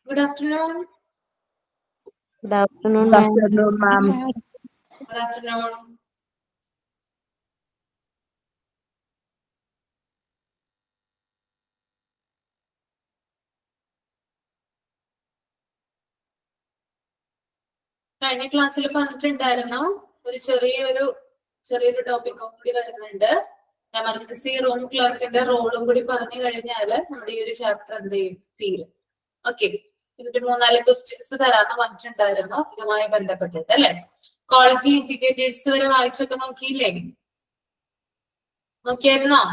Good afternoon. Good afternoon, Good afternoon, ma'am. Good afternoon. കഴിഞ്ഞ ക്ലാസ്സിൽ പറഞ്ഞിട്ടുണ്ടായിരുന്നു ഒരു ചെറിയൊരു ടോപ്പിക്കും കൂടി വരുന്നുണ്ട്. എമർജൻസി റൂം ക്ലർക്കിന്റെ റോളും കൂടി പറഞ്ഞു കഴിഞ്ഞാല് നമ്മുടെ ഈ ഒരു ചാപ്റ്റർ എന്ത് ചെയ്യും തീരും. ഓക്കെ, എന്നിട്ട് 3-4 ക്വസ്റ്റ്യൻസ് തരാന്ന് പറഞ്ഞിട്ടുണ്ടായിരുന്നു ഇതുമായി ബന്ധപ്പെട്ടിട്ട് അല്ലെ. ക്വാളിറ്റി ഇൻഡിക്കേറ്റേഴ്സ് വരെ വായിച്ചൊക്കെ നോക്കിയില്ലേ? നോക്കിയായിരുന്നോ?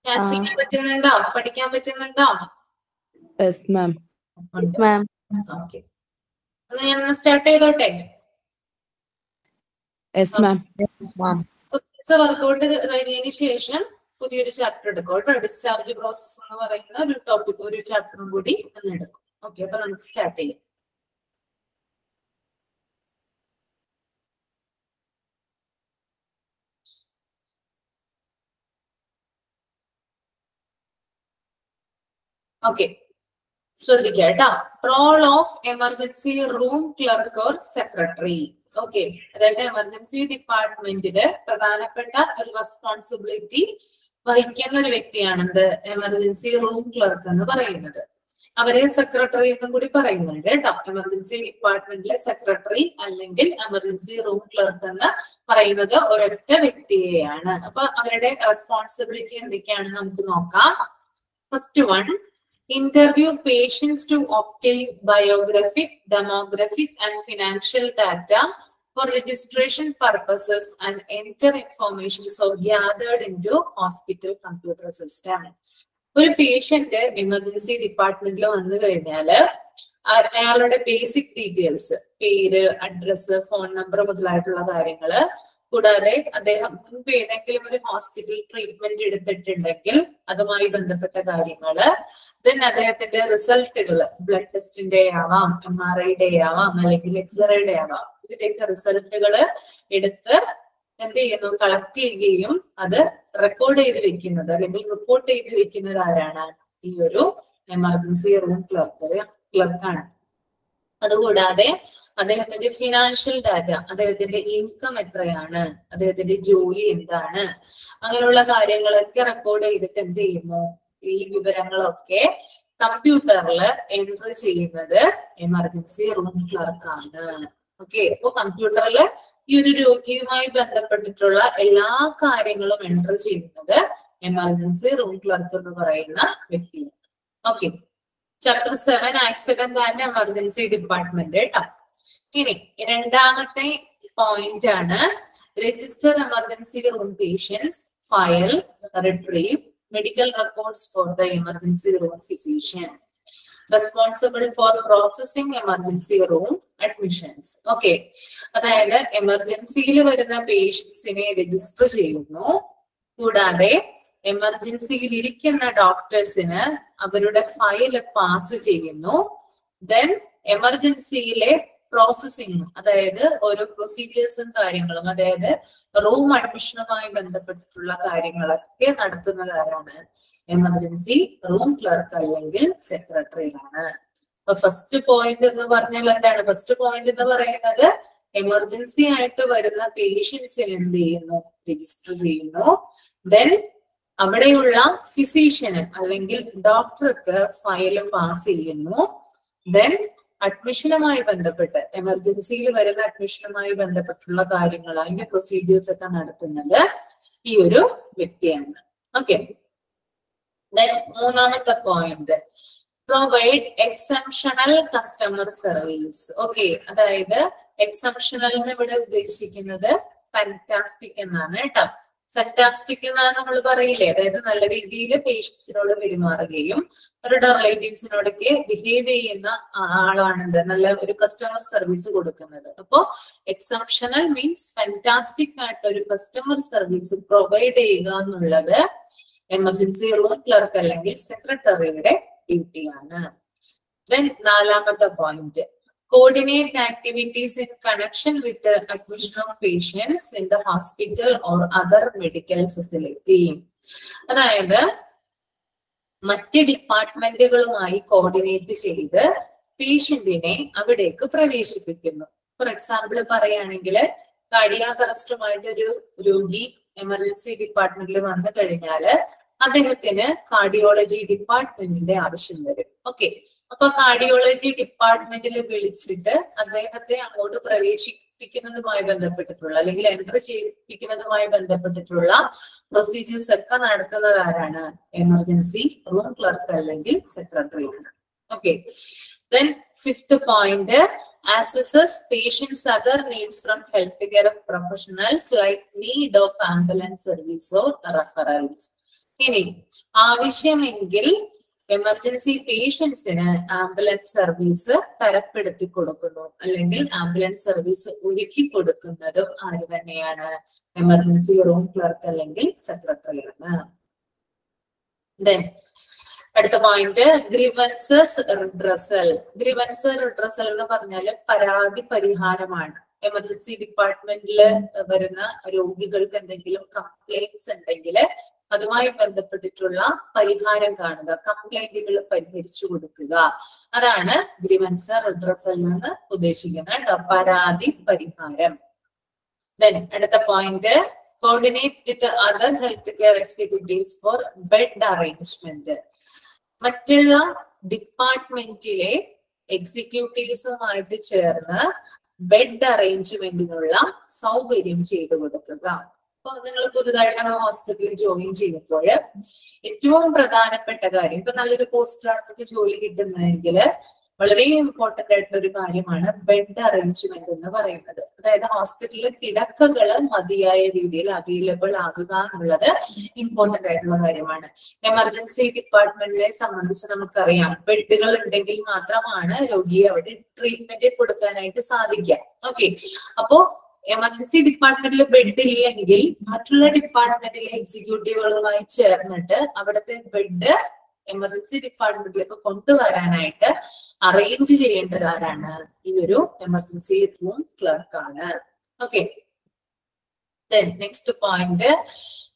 ക്യാച്ച് ചെയ്യാൻ പറ്റുന്നുണ്ടോ? പഠിക്കാൻ പറ്റുന്നുണ്ടോ? Yes, ma'am. Yes, ma'am. Okay, ഞാനൊന്ന് സ്റ്റാർട്ട് ചെയ്തോട്ടെ. Yes, ma'am. ക്വസ്റ്റ്യൻസ് വർക്ക്ഔട്ട് കഴിഞ്ഞതിന് ശേഷം പുതിയൊരു ചാപ്റ്റർ എടുക്കും കേട്ടോ. ഡിസ്ചാർജ് പ്രോസസ് എന്ന് പറയുന്ന ഒരു ടോപ്പിക്, ഒരു ചാപ്റ്ററും കൂടി ഒന്ന് എടുക്കും. ഓക്കെ, അപ്പൊ നമുക്ക് സ്റ്റാർട്ട് ചെയ്യാം. ഓക്കെ, ശ്രദ്ധിക്കുക കേട്ടോ. Role of emergency room clerk or secretary. Okay, അതായത് എമർജൻസി ഡിപ്പാർട്ട്മെന്റില് പ്രധാനപ്പെട്ട ഒരു റെസ്പോൺസിബിലിറ്റി വഹിക്കുന്ന ഒരു വ്യക്തിയാണെന്ത് എമർജൻസി റൂം ക്ലർക്ക് എന്ന് പറയുന്നത്. അവരെ സെക്രട്ടറി എന്നും കൂടി പറയുന്നുണ്ട് കേട്ടോ. എമർജൻസി ഡിപ്പാർട്ട്മെന്റിലെ സെക്രട്ടറി അല്ലെങ്കിൽ എമർജൻസി റൂം ക്ലർക്ക് എന്ന് പറയുന്നത് ഒരൊറ്റ വ്യക്തിയെയാണ്. അപ്പൊ അവരുടെ റെസ്പോൺസിബിലിറ്റി എന്തൊക്കെയാണെന്ന് നമുക്ക് നോക്കാം. First one, interview patients to obtain biographic, demographic and financial data for registration purposes and enter information so gathered into hospital computer system. ഒരു പേഷ്യന്റ് എമർജൻസി ഡിപ്പാർട്ട്മെന്റിൽ വന്നു കഴിഞ്ഞാല് അയാളുടെ ബേസിക് ഡീറ്റെയിൽസ്, പേര്, അഡ്രസ്സ്, ഫോൺ നമ്പർ മുതലായിട്ടുള്ള കാര്യങ്ങള്, കൂടാതെ അദ്ദേഹം മുൻപ് ഏതെങ്കിലും ഒരു ഹോസ്പിറ്റൽ ട്രീറ്റ്മെന്റ് എടുത്തിട്ടുണ്ടെങ്കിൽ അതുമായി ബന്ധപ്പെട്ട കാര്യങ്ങള്, ദെൻ അദ്ദേഹത്തിന്റെ റിസൾട്ടുകൾ, ബ്ലഡ് ടെസ്റ്റിന്റെ ആവാം, MRI ആവാം, അല്ലെങ്കിൽ എക്സ്റേയുടെ ആവാം, ഇതിന്റെയൊക്കെ റിസൾട്ടുകൾ എടുത്ത് എന്ത് ചെയ്യുന്നു, കളക്ട് ചെയ്യുകയും അത് റെക്കോർഡ് ചെയ്ത് വെക്കുന്നത് അല്ലെങ്കിൽ റിപ്പോർട്ട് ചെയ്ത് വെക്കുന്നത് ആരാണ്? ഈ ഒരു എമർജൻസി റൂം ക്ലർക്കാണ്. അതുകൂടാതെ അദ്ദേഹത്തിന്റെ ഫിനാൻഷ്യൽ ഡാറ്റ, അദ്ദേഹത്തിന്റെ ഇൻകം എത്രയാണ്, അദ്ദേഹത്തിന്റെ ജോലി എന്താണ്, അങ്ങനെയുള്ള കാര്യങ്ങളൊക്കെ റെക്കോർഡ് ചെയ്തിട്ട് എന്ത് ചെയ്യുന്നു, ഈ വിവരങ്ങളൊക്കെ കമ്പ്യൂട്ടറിൽ എൻട്രി ചെയ്യുന്നത് എമർജൻസി റൂം ക്ലർക്കാണ്. ഓക്കെ, അപ്പൊ കമ്പ്യൂട്ടറിൽ ഈ ഒരു രോഗിയുമായി ബന്ധപ്പെട്ടിട്ടുള്ള എല്ലാ കാര്യങ്ങളും എൻട്രി ചെയ്യുന്നത് എമർജൻസി റൂം ക്ലർക്ക് എന്ന് പറയുന്ന വ്യക്തിയാണ്. Okay, chapter 7 accident and emergency department കേട്ടോ. ഇനി രണ്ടാമത്തെ പോയിന്റ് ആണ് register emergency room patients, file, retrieve medical records for the emergency room physician, responsible for processing emergency room admissions. Okay, അതായത് എമർജൻസിയിൽ വരുന്ന പേഷ്യൻസിനെ രജിസ്റ്റർ ചെയ്യുന്നു, കൂടാതെ എമർജൻസിയിൽ ഇരിക്കുന്ന ഡോക്ടേഴ്സിന് അവരുടെ ഫയല് പാസ് ചെയ്യുന്നു, ദെൻ എമർജൻസിയിലെ പ്രോസസ്സിംഗ്, അതായത് ഓരോ പ്രൊസീജിയേഴ്സും കാര്യങ്ങളും, അതായത് റൂം അഡ്മിഷനുമായി ബന്ധപ്പെട്ടിട്ടുള്ള കാര്യങ്ങളൊക്കെ നടത്തുന്നത് ആരാണ്? എമർജൻസി റൂം ക്ലർക്ക് അല്ലെങ്കിൽ സെക്രട്ടറിയാണ്. അപ്പൊ ഫസ്റ്റ് പോയിന്റ് എന്ന് പറഞ്ഞാൽ എന്താണ്? ഫസ്റ്റ് പോയിന്റ് എന്ന് പറയുന്നത് എമർജൻസി ആയിട്ട് വരുന്ന പേഷ്യൻസിന് എന്ത് ചെയ്യുന്നു? രജിസ്റ്റർ ചെയ്യുന്നു. ദെൻ അവിടെയുള്ള ഫിസിഷ്യന് അല്ലെങ്കിൽ ഡോക്ടർക്ക് ഫയല് പാസ് ചെയ്യുന്നു. ദെൻ അഡ്മിഷനുമായി ബന്ധപ്പെട്ട്, എമർജൻസിയിൽ വരുന്ന അഡ്മിഷനുമായി ബന്ധപ്പെട്ടുള്ള കാര്യങ്ങൾ, അതിന്റെ പ്രൊസീജിയേഴ്സ് ഒക്കെ നടത്തുന്നത് ഈ ഒരു വ്യക്തിയാണ്. ഓക്കെ, ദെൻ മൂന്നാമത്തെ point, provide exceptional customer service. Okay, അതായത് എക്സംഷണൽ എന്ന് ഇവിടെ ഉദ്ദേശിക്കുന്നത് ഫാന്റാസ്റ്റിക് എന്നാണ് കേട്ടോ. ഫാന്റാസ്റ്റിക് എന്നാണ് നമ്മൾ പറയില്ലേ, അതായത് നല്ല രീതിയിൽ പേഷ്യൻസിനോട് പെരുമാറുകയും അവരുടെ റിലേറ്റീവ്സിനോടൊക്കെ ബിഹേവ് ചെയ്യുന്ന ആളാണെന്ത്, നല്ല ഒരു കസ്റ്റമർ സർവീസ് കൊടുക്കുന്നത്. അപ്പോ എക്സംഷണൽ മീൻസ് ഫാന്റാസ്റ്റിക് ആയിട്ട് ഒരു കസ്റ്റമർ സർവീസ് പ്രൊവൈഡ് ചെയ്യുക എന്നുള്ളത് എമർജൻസി റൂം ക്ലർക്ക് അല്ലെങ്കിൽ സെക്രട്ടറിയുടെ ഡ്യൂട്ടിയാണ്. ദെൻ നാലാമത്തെ point, coordinate activities in connection with the admission of patients in the hospital or other medical facility. അതായത് മറ്റ് ഡിപ്പാർട്ട്മെന്റുകളുമായി കോർഡിനേറ്റ് ചെയ്ത് പേഷ്യന്റിനെ അവിടേക്ക് പ്രവേശിപ്പിക്കുന്നു. ഫോർ എക്സാമ്പിൾ പറയുകയാണെങ്കിൽ കാർഡിയാക് അറസ്റ്റുമായിട്ട് ഒരു രോഗി എമർജൻസി ഡിപ്പാർട്ട്മെന്റിൽ വന്നു കഴിഞ്ഞാൽ അദ്ദേഹത്തിന് കാർഡിയോളജി ഡിപ്പാർട്ട്മെന്റിന്റെ ആവശ്യം വരും. ഓക്കെ, അപ്പൊ കാർഡിയോളജി ഡിപ്പാർട്ട്മെന്റിൽ വിളിച്ചിട്ട് അദ്ദേഹത്തെ അങ്ങോട്ട് പ്രവേശിപ്പിക്കുന്നതുമായി ബന്ധപ്പെട്ടിട്ടുള്ള അല്ലെങ്കിൽ എൻട്രി ചെയ്യിപ്പിക്കുന്നതുമായി ബന്ധപ്പെട്ടിട്ടുള്ള പ്രൊസീജിയേഴ്സ് ഒക്കെ നടത്തുന്നത് ആരാണ്? എമർജൻസി റൂം ക്ലർക്ക് അല്ലെങ്കിൽ സെക്രട്ടറി ആണ്. Okay, then fifth point, assesses patients' other needs from healthcare professionals like need of ambulance service or referrals. ഇനി ആവശ്യമെങ്കിൽ എമർജൻസി പേഷ്യൻസിന് ആംബുലൻസ് സർവീസ് തരപ്പെടുത്തി കൊടുക്കുന്നു അല്ലെങ്കിൽ ആംബുലൻസ് സർവീസ് ഒരുക്കി കൊടുക്കുന്നതും ആര് തന്നെയാണ്? എമർജൻസി റൂം ക്ലർക്ക് അല്ലെങ്കിൽ സെക്രട്ടറിയാണ്. Then അടുത്ത point, grievances redressal. Grievance redressal എന്ന് പറഞ്ഞാൽ പരാതി പരിഹാരമാണ്. എമർജൻസി ഡിപ്പാർട്ട്മെന്റിൽ വരുന്ന രോഗികൾക്ക് എന്തെങ്കിലും കംപ്ലൈന്റ്സ് ഉണ്ടെങ്കിൽ അതുമായി ബന്ധപ്പെട്ടിട്ടുള്ള പരിഹാരം കാണുക, കംപ്ലൈന്റുകൾ പരിഹരിച്ചു കൊടുക്കുക. അതാണ് ഗ്രീവൻസ് റിഡ്രസൽ എന്ന് ഉദ്ദേശിക്കുന്നത്, പരാതി പരിഹാരം. Then അടുത്ത point, coordinate with other health care executives four bed arrangement. മറ്റുള്ള ഡിപ്പാർട്ട്മെന്റിലെ എക്സിക്യൂട്ടീവ്സുമായിട്ട് ചേർന്ന് ബെഡ് അറേഞ്ച്മെന്റിനുള്ള സൗകര്യം ചെയ്തു കൊടുക്കുക. അപ്പൊ നിങ്ങൾ പുതുതായിട്ടാണ് ഹോസ്പിറ്റലിൽ ജോയിൻ ചെയ്യുമ്പോൾ ഏറ്റവും പ്രധാനപ്പെട്ട കാര്യം, ഇപ്പൊ നല്ലൊരു പോസ്റ്റിലാണ് നിങ്ങൾക്ക് ജോലി കിട്ടുന്നതെങ്കിൽ വളരെ ഇമ്പോർട്ടന്റ് ആയിട്ടുള്ള ഒരു കാര്യമാണ് ബെഡ് അറേഞ്ച്മെന്റ് എന്ന് പറയുന്നത്. അതായത് ഹോസ്പിറ്റലിൽ കിടക്കകൾ മതിയായ രീതിയിൽ അവൈലബിൾ ആകുക എന്നുള്ളത് ഇമ്പോർട്ടന്റ് ആയിട്ടുള്ള കാര്യമാണ്. എമർജൻസി ഡിപ്പാർട്ട്മെന്റിനെ സംബന്ധിച്ച് നമുക്കറിയാം, ബെഡുകൾ ഉണ്ടെങ്കിൽ മാത്രമാണ് രോഗിയെ അവിടെ ട്രീറ്റ്മെന്റ് കൊടുക്കാനായിട്ട് സാധിക്കുക. ഓക്കെ, അപ്പോ എമർജൻസി ഡിപ്പാർട്ട്മെന്റിൽ ബെഡ് ഇല്ലെങ്കിൽ മറ്റുള്ള ഡിപ്പാർട്ട്മെന്റിലെ എക്സിക്യൂട്ടീവുകളുമായി ചേർന്നിട്ട് അവിടുത്തെ ബെഡ് എമർജൻസി ഡിപ്പാർട്ട്മെന്റിലേക്ക് കൊണ്ടുവരാനായിട്ട് അറേഞ്ച് ചെയ്യേണ്ടത് ആരാണ്? ഈ ഒരു എമർജൻസി റൂം ക്ലർക്ക് ആണ്. Okay, then next point,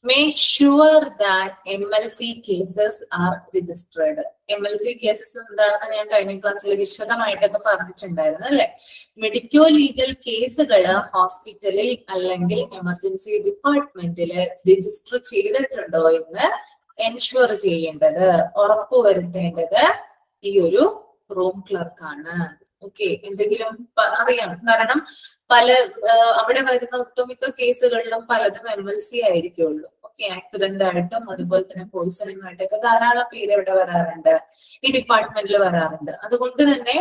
make sure that MLC cases are registered. MLC cases എന്താണെന്ന് ഞാൻ കഴിഞ്ഞ ക്ലാസ്സിൽ വിശദമായിട്ടൊക്കെ പറഞ്ഞിട്ടുണ്ടായിരുന്നു അല്ലെ. മെഡിക്കോ ലീഗൽ കേസുകൾ ഹോസ്പിറ്റലിൽ അല്ലെങ്കിൽ എമർജൻസി ഡിപ്പാർട്ട്മെന്റിൽ രജിസ്റ്റർ ചെയ്തിട്ടുണ്ടോ എന്ന് എൻഷുർ ചെയ്യേണ്ടത്, ഉറപ്പുവരുത്തേണ്ടത് ഈ ഒരു റൂം ക്ലർക്കാണ്. ഓക്കെ, എന്തെങ്കിലും അറിയാം, കാരണം പല അവിടെ വരുന്ന ഒട്ടുമിക്ക കേസുകളിലും പലതും MLC ആയിരിക്കുള്ളൂ. ഓക്കെ, ആക്സിഡന്റ് ആയിട്ടും അതുപോലെ തന്നെ പോയിസണിംഗ് ആയിട്ടൊക്കെ ധാരാളം പേര് ഇവിടെ വരാറുണ്ട്, ഈ ഡിപ്പാർട്ട്മെന്റിൽ വരാറുണ്ട്. അതുകൊണ്ട് തന്നെ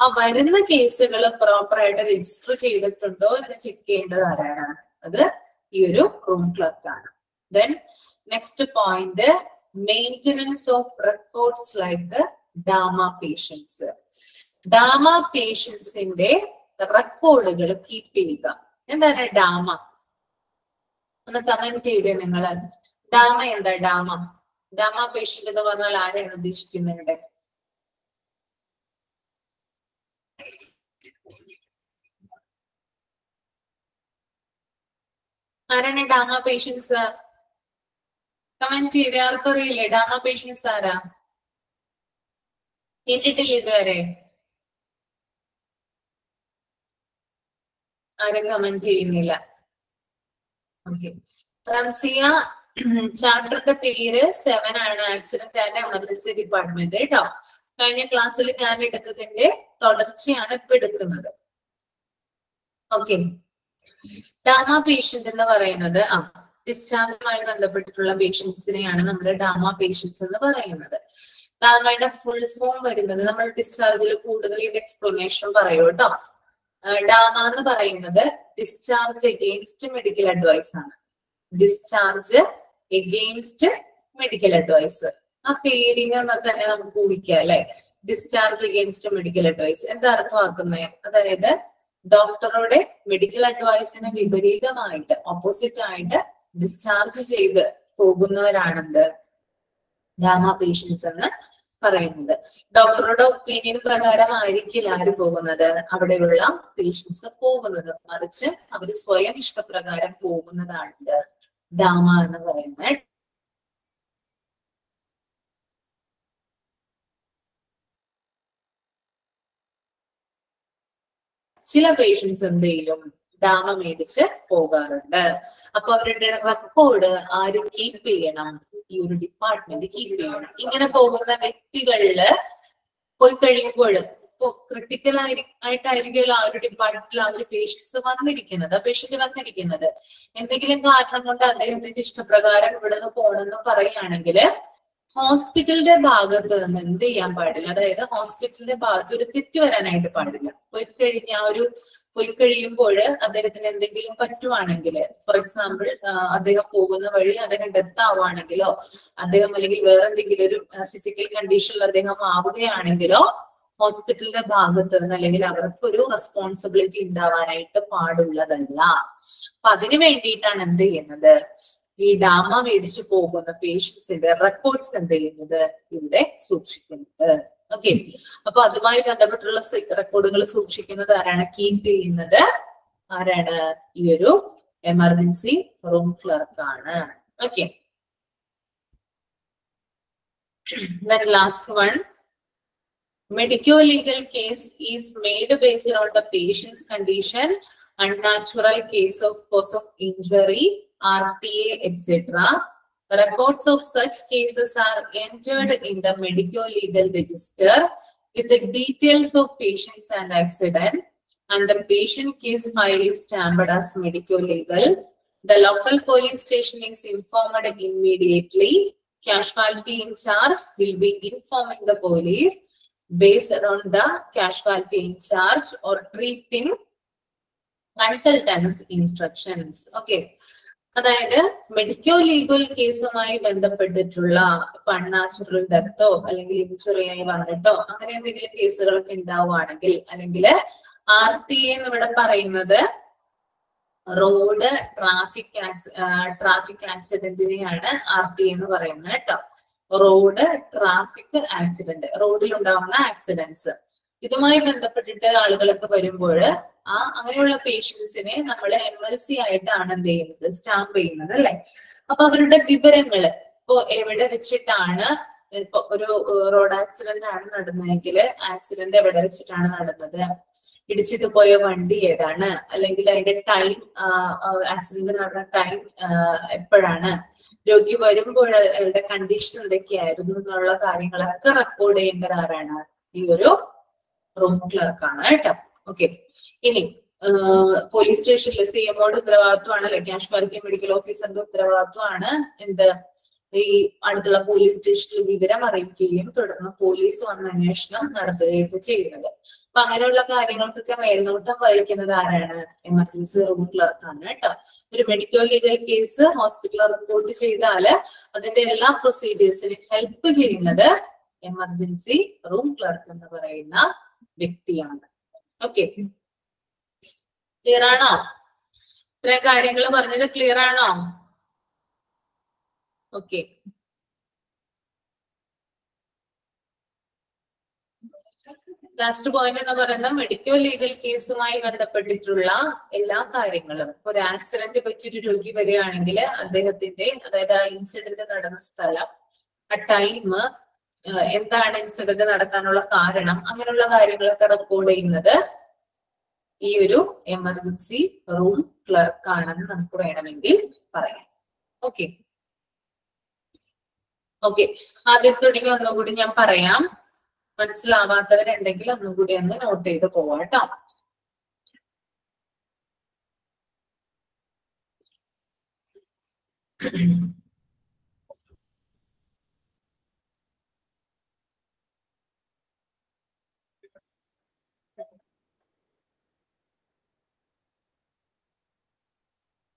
ആ വരുന്ന കേസുകൾ പ്രോപ്പർ ആയിട്ട് രജിസ്റ്റർ ചെയ്തിട്ടുണ്ടോ എന്ന് ചെക്ക് ചെയ്യേണ്ടത് ആരാണ്? അത് ഈ ഒരു റൂം ക്ലർക്കാണ്. Then next point, maintenance of records like DAMA patients. DAMA പേഷ്യൻസിന്റെ റെക്കോർഡുകൾ കീപ്പ് ചെയ്യുക. എന്താണ് ഡാമ? ഒന്ന് കമന്റ് ചെയ്തേ നിങ്ങൾ. ഡാമ എന്താ? ഡാമ പേഷ്യന്റ് എന്ന് പറഞ്ഞാൽ ആരാണ് ഉദ്ദേശിക്കുന്നത് ഇവിടെ? ആരാണ് ഡാമ പേഷ്യൻസ്? കമന്റ് ചെയ്തേ. ആർക്കും അറിയില്ലേ ഡാമ പേഷ്യൻസ് ആരാ? കേട്ടിട്ടില്ല ഇതുവരെ? ആരും കമന്റ് ചെയ്യുന്നില്ല. ഓക്കെ, റംസിയ, ചാപ്റ്ററിന്റെ പേര് 7 ആണ്, ആക്സിഡന്റ് ആൻഡ് എമർജൻസി ഡിപ്പാർട്ട്മെന്റ് കേട്ടോ. കഴിഞ്ഞ ക്ലാസ്സിൽ ഞാൻ എടുത്തതിന്റെ തുടർച്ചയാണ് ഇപ്പൊ എടുക്കുന്നത്. ഓക്കെ, ഡാമ പേഷ്യന്റ് എന്ന് പറയുന്നത് ഡിസ്ചാർജുമായി ബന്ധപ്പെട്ടിട്ടുള്ള പേഷ്യൻസിനെയാണ് നമ്മൾ ഡാമ പേഷ്യൻസ് എന്ന് പറയുന്നത്. ഡാമയുടെ ഫുൾ ഫോം വരുന്നത് നമ്മൾ ഡിസ്ചാർജിൽ കൂടുതൽ ഇത് എക്സ്പ്ലനേഷൻ പറയൂ കേട്ടോ. ഡാമ എന്ന് പറയുന്നത് ഡിസ്ചാർജ് എഗെയിൻസ്റ്റ് മെഡിക്കൽ അഡ്വൈസ് ആണ്. ഡിസ്ചാർജ് എഗെയിൻസ്റ്റ് മെഡിക്കൽ അഡ്വൈസ്, ആ പേരിന് തന്നെ നമുക്ക് ഊഹിക്കാം അല്ലെ. ഡിസ്ചാർജ് എഗെയിൻസ്റ്റ് മെഡിക്കൽ അഡ്വൈസ് എന്താ അർത്ഥമാക്കുന്നത്? അതായത് ഡോക്ടറുടെ മെഡിക്കൽ അഡ്വൈസിന് വിപരീതമായിട്ട്, ഓപ്പോസിറ്റ് ആയിട്ട് ഡിസ്ചാർജ് ചെയ്ത് പോകുന്നവരാണെന്ത്? ഡാമ പേഷ്യൻസ് എന്ന് പറയുന്നത്. ഡോക്ടറുടെ ഒപ്പീനിയൻ പ്രകാരമായിരിക്കില്ല ആര് പോകുന്നത്? അവിടെയുള്ള പേഷ്യൻസ് പോകുന്നത്, മറിച്ച് അവർ സ്വയം ഇഷ്ടപ്രകാരം പോകുന്നതാണ് ഡാമ എന്ന് പറയുന്നത്. ചില പേഷ്യൻസ് എന്ത് ചെയ്യും, ഡാമ മേടിച്ച് പോകാറുണ്ട്. അപ്പൊ അവരുടെ റെക്കോർഡ് ആര് കീപ്പ് ചെയ്യണം, ഈ ഒരു ഡിപ്പാർട്ട്മെന്റ് കീപ്പ് ചെയ്യണം. ഇങ്ങനെ പോകുന്ന വ്യക്തികളില് പോയി കഴിയുമ്പോൾ ഇപ്പൊ ക്രിട്ടിക്കൽ ആയിട്ടായിരിക്കുമല്ലോ ആ ഒരു ഡിപ്പാർട്ട്മെന്റിൽ ആ ഒരു പേഷ്യൻസ് വന്നിരിക്കുന്നത്, പേഷ്യന്റ് വന്നിരിക്കുന്നത്. എന്തെങ്കിലും കാരണം കൊണ്ട് അദ്ദേഹത്തിന്റെ ഇഷ്ടപ്രകാരം ഇവിടെ നിന്ന് പോകണമെന്ന് പറയുകയാണെങ്കിൽ ഹോസ്പിറ്റലിന്റെ ഭാഗത്ത് നിന്ന് എന്ത് ചെയ്യാൻ പാടില്ല, അതായത് ഹോസ്പിറ്റലിന്റെ ഭാഗത്ത് ഒരു തെറ്റ് വരാനായിട്ട് പാടില്ല. പോയി കഴിയുമ്പോൾ അദ്ദേഹത്തിന് എന്തെങ്കിലും പറ്റുവാണെങ്കിൽ, ഫോർ എക്സാമ്പിൾ അദ്ദേഹം പോകുന്ന വഴി അദ്ദേഹം ഡെത്ത് ആവുകയാണെങ്കിലോ, അദ്ദേഹം അല്ലെങ്കിൽ വേറെ എന്തെങ്കിലും ഒരു ഫിസിക്കൽ കണ്ടീഷനിൽ അദ്ദേഹം ആവുകയാണെങ്കിലോ ഹോസ്പിറ്റലിന്റെ ഭാഗത്ത് നിന്ന് അല്ലെങ്കിൽ അവർക്കൊരു റെസ്പോൺസിബിലിറ്റി ഉണ്ടാവാനായിട്ട് പാടുള്ളതല്ല. അപ്പൊ അതിനു വേണ്ടിയിട്ടാണ് എന്ത് ചെയ്യുന്നത്, ഈ ഡാമ മേടിച്ചു പോകുന്ന പേഷ്യൻസിന്റെ റെക്കോർഡ്സ് എന്ത് ചെയ്യുന്നത്, ഇവിടെ സൂക്ഷിക്കുന്നത്. ഓക്കെ, അപ്പൊ അതുമായി ബന്ധപ്പെട്ടുള്ള റെക്കോർഡുകൾ സൂക്ഷിക്കുന്നത് ആരാണ്, കീപ്പ് ചെയ്യുന്നത് ആരാണ്, ഈ ഒരു എമർജൻസി റൂം ക്ലർക്കാണ്. Okay, then last one, medico-legal case is made based on the patient's condition, unnatural case of cause of injury, RTA, etc. Records of such cases are entered in the medico-legal register with the details of patients and accident, and the patient case file is stamped as medico-legal. The local police station is informed immediately. Casualty in charge will be informing the police based on the casualty in charge or treating consultant's instructions. Okay. അതായത് medico legal കേസുമായി ബന്ധപ്പെട്ടിട്ടുള്ള unnatural ഡെത്തോ അല്ലെങ്കിൽ injury ആയി വന്നിട്ടോ അങ്ങനെ എന്തെങ്കിലും കേസുകളൊക്കെ ഉണ്ടാവുകയാണെങ്കിൽ, അല്ലെങ്കിൽ RTA എന്ന് ഇവിടെ പറയുന്നത് റോഡ് ട്രാഫിക് ആക്സിഡന്റിനെയാണ് RTA എന്ന് പറയുന്നത് കേട്ടോ. റോഡ് ട്രാഫിക് ആക്സിഡന്റ്, റോഡിൽ ഉണ്ടാവുന്ന ആക്സിഡൻസ്, ഇതുമായി ബന്ധപ്പെട്ടിട്ട് ആളുകളൊക്കെ വരുമ്പോൾ അങ്ങനെയുള്ള പേഷ്യൻസിനെ നമ്മൾ MLC ആയിട്ടാണ് എന്ത് ചെയ്യുന്നത്, സ്റ്റാമ്പ് ചെയ്യുന്നത് അല്ലെ. അപ്പൊ അവരുടെ വിവരങ്ങള് ഇപ്പൊ എവിടെ വെച്ചിട്ടാണ്, ഇപ്പൊ ഒരു റോഡ് ആക്സിഡന്റ് ആണ് നടന്നതെങ്കിൽ ആക്സിഡന്റ് എവിടെ വെച്ചിട്ടാണ് നടന്നത്, ഇടിച്ചിട്ട് പോയ വണ്ടി ഏതാണ്, അല്ലെങ്കിൽ അതിന്റെ ടൈം, ആക്സിഡന്റ് നടന്ന ടൈം എപ്പോഴാണ്, രോഗി വരുമ്പോൾ അവരുടെ കണ്ടീഷൻ എന്തൊക്കെയായിരുന്നു എന്നുള്ള കാര്യങ്ങളൊക്കെ റെക്കോർഡ് ചെയ്യേണ്ടത് ആരാണ്, ഈ ഒരു റൂം ക്ലർക്കാണ് കേട്ടോ. ഓക്കെ, ഇനി പോലീസ് സ്റ്റേഷനിൽ CMOയുടെ ഉത്തരവാദിത്വമാണ്, അല്ലെ കാഷ്വാലിറ്റി മെഡിക്കൽ ഓഫീസറിന്റെ ഉത്തരവാദിത്വമാണ് എന്ത്, ഈ അടുത്തുള്ള പോലീസ് സ്റ്റേഷനിൽ വിവരം അറിയിക്കുകയും തുടർന്ന് പോലീസ് വന്ന് അന്വേഷണം നടത്തുകയൊക്കെ ചെയ്യുന്നത്. അപ്പൊ അങ്ങനെയുള്ള കാര്യങ്ങൾക്കൊക്കെ മേൽനോട്ടം വഹിക്കുന്നത് ആരാണ്, എമർജൻസി റൂം ക്ലർക്കാണ് കേട്ടോ. ഒരു മെഡിക്കൽ ലീഗൽ കേസ് ഹോസ്പിറ്റലിൽ റിപ്പോർട്ട് ചെയ്താൽ അതിന്റെ എല്ലാ പ്രൊസീജിയേഴ്സിനും ഹെൽപ്പ് ചെയ്യുന്നത് എമർജൻസി റൂം ക്ലർക്ക് എന്ന് പറയുന്ന വ്യക്തിയാണ്. ഓക്കെ, ക്ലിയർ ആണോ? ഇത്രയും കാര്യങ്ങൾ പറഞ്ഞത് ക്ലിയർ ആണോ? ഓക്കെ, ലാസ്റ്റ് പോയിന്റ് എന്ന് പറയുന്നത് മെഡിക്കൽ ലീഗൽ കേസുമായി ബന്ധപ്പെട്ടിട്ടുള്ള എല്ലാ കാര്യങ്ങളും. ഒരു ആക്സിഡന്റ് പറ്റിയൊരു രോഗി വരികയാണെങ്കിൽ അദ്ദേഹത്തിന്റെ, അതായത് ആ ഇൻസിഡന്റ് നടന്ന സ്ഥലം, ആ ടൈം, എന്താണ് ഇൻസിഡന്റ് നടക്കാനുള്ള കാരണം, അങ്ങനെയുള്ള കാര്യങ്ങളൊക്കെ റെക്കോർഡ് ചെയ്യുന്നത് ഈ ഒരു എമർജൻസി റൂം ക്ലർക്ക് ആണെന്ന് നമുക്ക് വേണമെങ്കിൽ പറയാം. ഓക്കെ ഓക്കെ, ആദ്യം തുടങ്ങി ഒന്നുകൂടി ഞാൻ പറയാം, മനസ്സിലാവാത്തവരുണ്ടെങ്കിൽ ഒന്നുകൂടി ഒന്ന് നോട്ട് ചെയ്ത് പോവാം കേട്ടോ.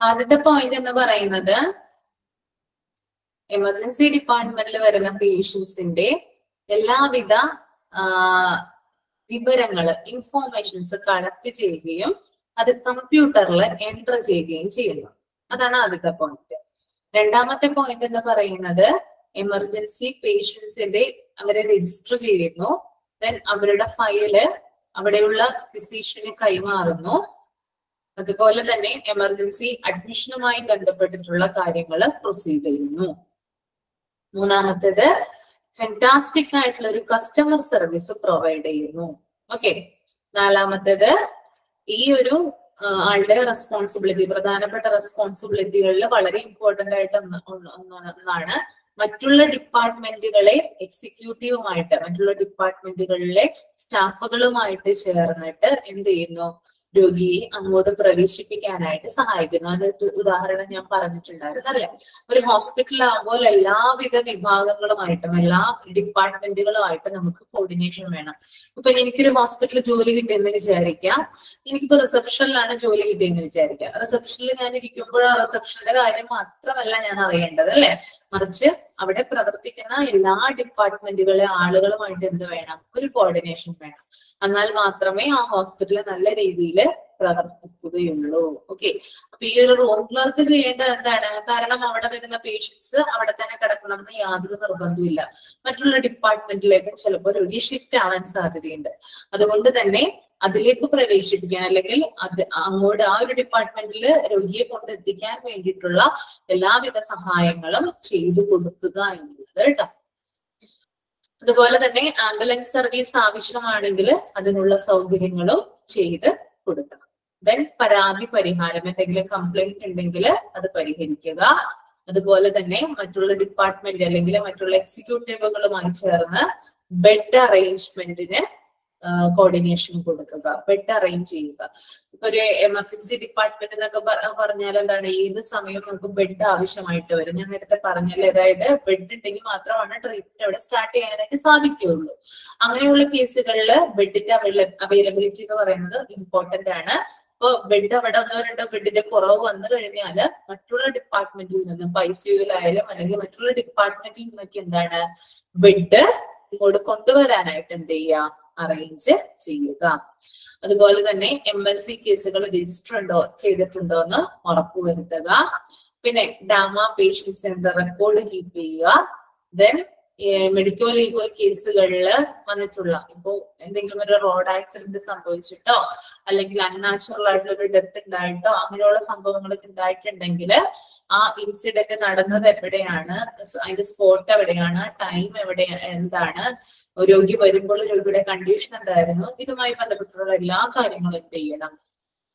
ആദ്യത്തെ പോയിന്റ് എന്ന് പറയുന്നത് എമർജൻസി ഡിപ്പാർട്ട്മെന്റിൽ വരുന്ന പേഷ്യൻസിന്റെ എല്ലാവിധ വിവരങ്ങള്, ഇൻഫോർമേഷൻസ് കളക്ട് ചെയ്യുകയും അത് കമ്പ്യൂട്ടറിൽ എൻറ്റർ ചെയ്യുകയും ചെയ്യുന്നു. അതാണ് ആദ്യത്തെ പോയിന്റ്. രണ്ടാമത്തെ പോയിന്റ് എന്ന് പറയുന്നത് എമർജൻസി പേഷ്യൻസിന്റെ അവരെ രജിസ്റ്റർ ചെയ്യുന്നു, ദെൻ അവരുടെ ഫയല് അവിടെയുള്ള ഫിസിഷ്യന് കൈമാറുന്നു. അതുപോലെ തന്നെ എമർജൻസി അഡ്മിഷനുമായി ബന്ധപ്പെട്ടിട്ടുള്ള കാര്യങ്ങൾ പ്രൊസീഡ് ചെയ്യുന്നു. മൂന്നാമത്തേത് ഫാന്റാസ്റ്റിക് ആയിട്ടുള്ള ഒരു കസ്റ്റമർ സർവീസ് പ്രൊവൈഡ് ചെയ്യുന്നു. ഓക്കെ, നാലാമത്തേത് ഈ ഒരു ആളുടെ റെസ്പോൺസിബിലിറ്റി, പ്രധാനപ്പെട്ട റെസ്പോൺസിബിലിറ്റികളിൽ വളരെ ഇമ്പോർട്ടന്റ് ആയിട്ട് ഒന്നാണ് മറ്റുള്ള ഡിപ്പാർട്ട്മെന്റുകളെ എക്സിക്യൂട്ടീവുമായിട്ട്, മറ്റുള്ള ഡിപ്പാർട്ട്മെന്റുകളിലെ സ്റ്റാഫുകളുമായിട്ട് ചേർന്നിട്ട് എന്ത് ചെയ്യുന്നു, രോഗിയെ അങ്ങോട്ട് പ്രവേശിപ്പിക്കാനായിട്ട് സഹായിക്കുന്നു. അതൊരു ഉദാഹരണം ഞാൻ പറഞ്ഞിട്ടുണ്ടായിരുന്നു അല്ലെ. ഒരു ഹോസ്പിറ്റലാകുമ്പോൾ എല്ലാവിധ വിഭാഗങ്ങളുമായിട്ടും എല്ലാ ഡിപ്പാർട്ട്മെന്റുകളുമായിട്ട് നമുക്ക് കോർഡിനേഷൻ വേണം. ഇപ്പൊ എനിക്കൊരു ഹോസ്പിറ്റലിൽ ജോലി കിട്ടിയെന്ന് വിചാരിക്കാം, എനിക്കിപ്പോ റിസപ്ഷനിലാണ് ജോലി കിട്ടിയെന്ന് വിചാരിക്കാം. റിസപ്ഷനിൽ ഞാൻ ഇരിക്കുമ്പോൾ ആ റിസപ്ഷന്റെ കാര്യം മാത്രമല്ല ഞാൻ അറിയേണ്ടത് അല്ലെ, മറിച്ച് അവിടെ പ്രവർത്തിക്കുന്ന എല്ലാ ഡിപ്പാർട്ട്മെന്റുകളിലെ ആളുകളുമായിട്ട് എന്ത് വേണം, ഒരു കോർഡിനേഷൻ വേണം. എന്നാൽ മാത്രമേ ആ ഹോസ്പിറ്റൽ നല്ല രീതിയിൽ പ്രവർത്തിക്കുകയുള്ളൂ. ഓക്കെ. അപ്പൊ ഈ ഒരു റൂം ക്ലർക്ക് ചെയ്യേണ്ടത് എന്താണ്, കാരണം അവിടെ വരുന്ന പേഷ്യൻസ് അവിടെ തന്നെ കിടക്കണമെന്ന് യാതൊരു നിർബന്ധമില്ല. മറ്റുള്ള ഡിപ്പാർട്ട്മെന്റിലേക്കും ചിലപ്പോൾ രോഗി ഷിഫ്റ്റ് ആവാൻ സാധ്യതയുണ്ട്. അതുകൊണ്ട് തന്നെ അതിലേക്ക് പ്രവേശിപ്പിക്കാൻ അല്ലെങ്കിൽ അത് അങ്ങോട്ട് ആ ഒരു ഡിപ്പാർട്ട്മെന്റിൽ രോഗിയെ കൊണ്ടെത്തിക്കാൻ വേണ്ടിയിട്ടുള്ള എല്ലാവിധ സഹായങ്ങളും ചെയ്തു കൊടുക്കുക എന്നുള്ളത് കേട്ടോ. അതുപോലെ തന്നെ ആംബുലൻസ് സർവീസ് ആവശ്യമാണെങ്കിൽ അതിനുള്ള സൗകര്യങ്ങളും ചെയ്ത് കൊടുക്കണം. ദെൻ പരാതി പരിഹാരം, എന്തെങ്കിലും കംപ്ലൈന്റ് ഉണ്ടെങ്കിൽ അത് പരിഹരിക്കുക. അതുപോലെ തന്നെ മറ്റുള്ള ഡിപ്പാർട്ട്മെന്റ് അല്ലെങ്കിൽ മറ്റുള്ള എക്സിക്യൂട്ടീവുകളുമായി ചേർന്ന് ബെഡ് അറേഞ്ച്മെന്റിന് കോർഡിനേഷൻ കൊടുക്കുക, ബെഡ് അറേഞ്ച് ചെയ്യുക. ഇപ്പൊ ഒരു എമർജൻസി ഡിപ്പാർട്ട്മെന്റ് എന്നൊക്കെ പറഞ്ഞാൽ എന്താണ്, ഏത് സമയം നമുക്ക് ബെഡ് ആവശ്യമായിട്ട് വരും. ഞാൻ നേരത്തെ പറഞ്ഞല്ലേ, അതായത് ബെഡ് ഉണ്ടെങ്കിൽ മാത്രമാണ് ട്രീറ്റ്മെന്റ് അവിടെ സ്റ്റാർട്ട് ചെയ്യാനായിട്ട് സാധിക്കുകയുള്ളൂ. അങ്ങനെയുള്ള കേസുകളിൽ ബെഡിന്റെ അവൈലബിലിറ്റി എന്ന് പറയുന്നത് ഇമ്പോർട്ടന്റ് ആണ്. ഇപ്പൊ ബെഡ് അവിടെ 1-2 ബെഡിന്റെ കുറവ് വന്നു കഴിഞ്ഞാൽ മറ്റുള്ള ഡിപ്പാർട്ട്മെന്റിൽ നിന്നും ICUവിലായാലും അല്ലെങ്കിൽ മറ്റുള്ള ഡിപ്പാർട്ട്മെന്റിൽ നിന്നൊക്കെ എന്താണ് ബെഡ് ഇങ്ങോട്ട് കൊണ്ടുവരാനായിട്ട് എന്ത് ചെയ്യുക, അറേഞ്ച് ചെയ്യുക. അതുപോലെ തന്നെ MLC കേസുകൾ രജിസ്റ്റർ ചെയ്തിട്ടുണ്ടോ എന്ന് ഉറപ്പുവരുത്തുക. പിന്നെ ഡാമ പേഷ്യന്റ് സെന്റർ റെക്കോർഡ് കീപ്പ് ചെയ്യുക. ദെൻ മെഡിക്കോ ലീഗൽ കേസുകളിൽ വന്നിട്ടുള്ള, ഇപ്പോ എന്തെങ്കിലും ഒരു റോഡ് ആക്സിഡന്റ് സംഭവിച്ചിട്ടോ അല്ലെങ്കിൽ അൺനാച്ചുറൽ ആയിട്ടുള്ള ഒരു ഡെത്ത് ഉണ്ടായിട്ടോ അങ്ങനെയുള്ള സംഭവങ്ങളൊക്കെ ഉണ്ടായിട്ടുണ്ടെങ്കിൽ ആ ഇൻസിഡന്റ് നടന്നത് എവിടെയാണ്, അതിന്റെ സ്പോട്ട് എവിടെയാണ്, ടൈം എന്താണ്, രോഗി വരുമ്പോൾ രോഗിയുടെ കണ്ടീഷൻ എന്തായിരുന്നു, ഇതുമായി ബന്ധപ്പെട്ടുള്ള എല്ലാ കാര്യങ്ങളും എന്ത് ചെയ്യണം,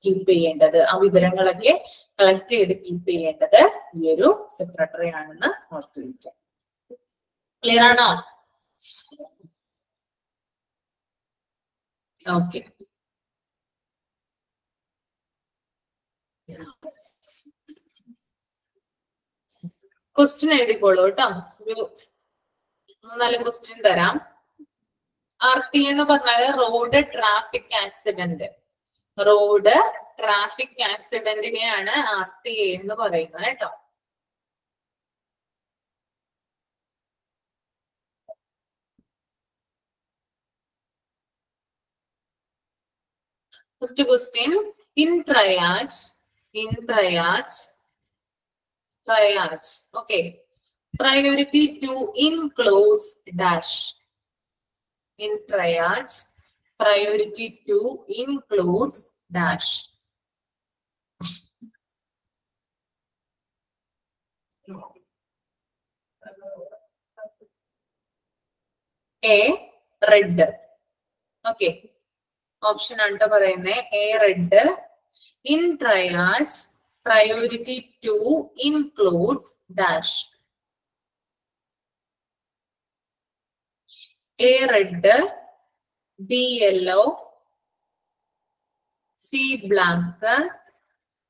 കീപ്പ് ചെയ്യേണ്ടത്. ആ വിവരങ്ങളൊക്കെ കളക്ട് ചെയ്ത് കീപ്പ് ചെയ്യേണ്ടത് ഈ ഒരു സെക്രട്ടറി ആണെന്ന് ഓർത്തിരിക്കാം. ക്ലിയർ ആണോ? ഓക്കെ. ക്വസ്റ്റ്യൻ എഴുതിക്കോളൂ കേട്ടോ. ഒരു 3-4 ക്വസ്റ്റ്യൻ തരാം. RT എന്ന് പറഞ്ഞാല് road traffic accident. Road traffic ആക്സിഡന്റിനെയാണ് RTA എന്ന് പറയുന്നത് കേട്ടോ. First question, in triage, okay, priority to includes dash. In triage, priority to includes dash. A, red. Okay. Option anta parayunne A, red. In triage, priority 2 includes dash. A, red. B, yellow. C, black.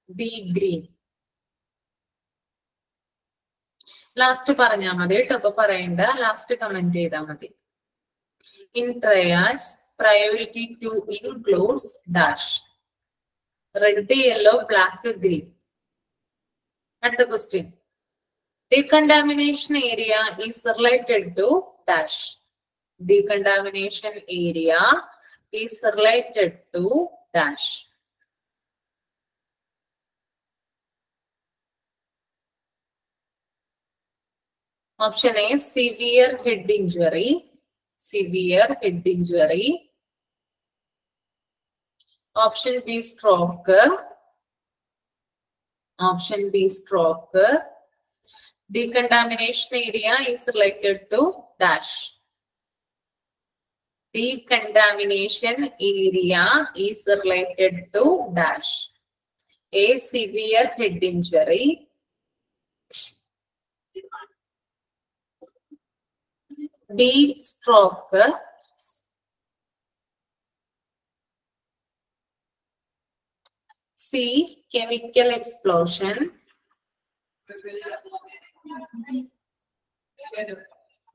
D, green. Last പറഞ്ഞാൽ മതി കേട്ടോ. അപ്പൊ പറയണ്ട, last comment ചെയ്താൽ മതി. In triage, priority 2 includes dash. Red, yellow, black, green. At the question, decontamination area is related to dash. Decontamination area is related to dash. Option A, severe head injury. Severe head injury. Option B, stroke. Option B, stroke. Decontamination area is related to dash. Decontamination area is related to dash. A, severe head injury. B, stroke. C, chemical explosion.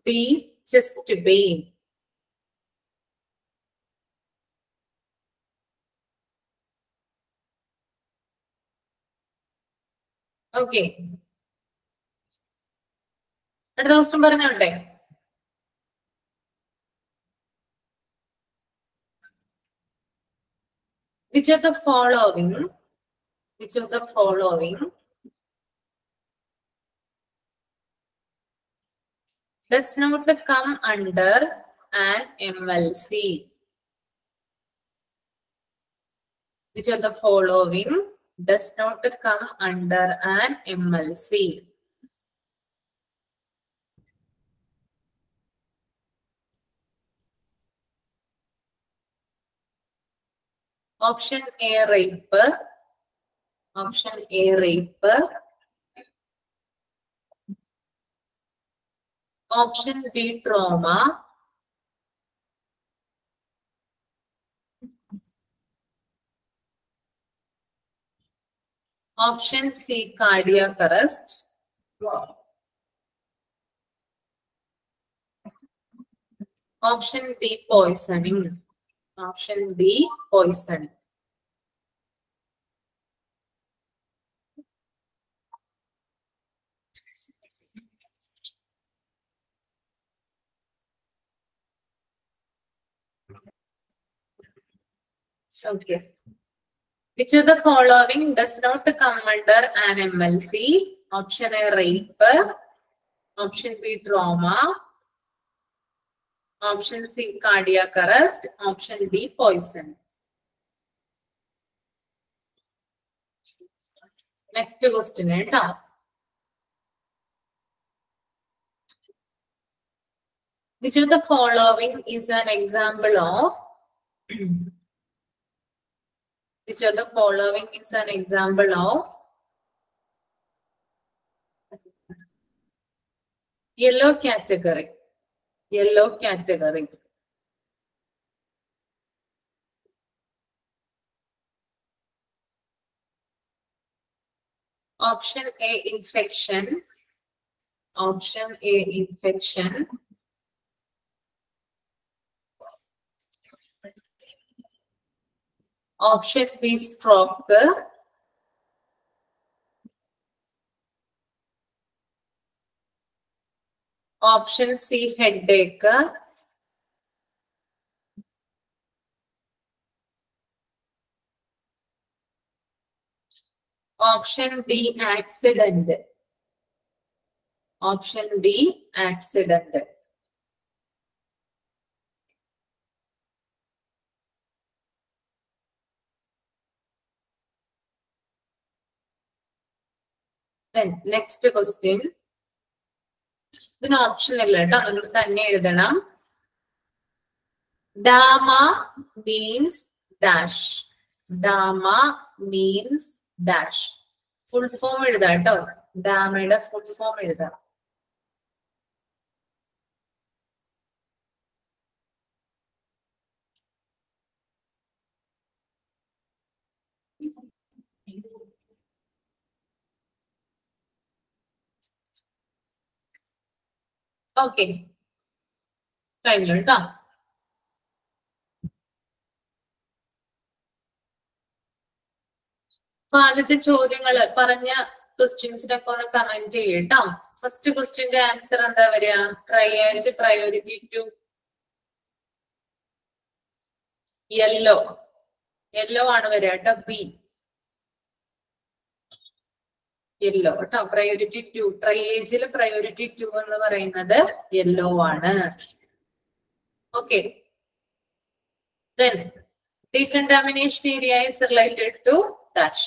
D, chest pain. Okay. അടുത്ത question പറഞ്ഞോട്ടെ. Which of the following does not come under an MLC? Which of the following does not come under an MLC? Option A, rape. Option A, rape. Option B, trauma. Option C, cardiac arrest. Option D, poisoning. Option D, poisoning. Okay. Which of the following does not come under an MLC? Option A, rape. Option B, trauma. Option C, cardiac arrest. Option D, poison. Next question. Which of the following is an example of Which of the following is an example of yellow category? Yellow category. Option A, infection. Option A, infection. Option B, stroke. Option C, headache. Option D, accident. Option D, accident. Then next question. Then option Dama means dash. Dama means dash. Full form Dama full form Okay. കഴിഞ്ഞു കേട്ടോ. അപ്പൊ ആദ്യത്തെ ചോദ്യങ്ങള് പറഞ്ഞ ക്വസ്റ്റ്യൻസിനൊക്കെ ഒന്ന് comment ചെയ്യട്ടോ. First ക്വസ്റ്റ്യന്റെ answer എന്താ വരിക? Triage priority two yellow. യെല്ലോ ആണ് വരിക കേട്ടോ. ബി യെല്ലോ കേട്ടോ. പ്രയോറിറ്റി ടു, ട്രയേജിൽ പ്രയോറിറ്റി ടു എന്ന് പറയുന്നത് യെല്ലോ ആണ്. Okay. Then decontamination area is related to dash.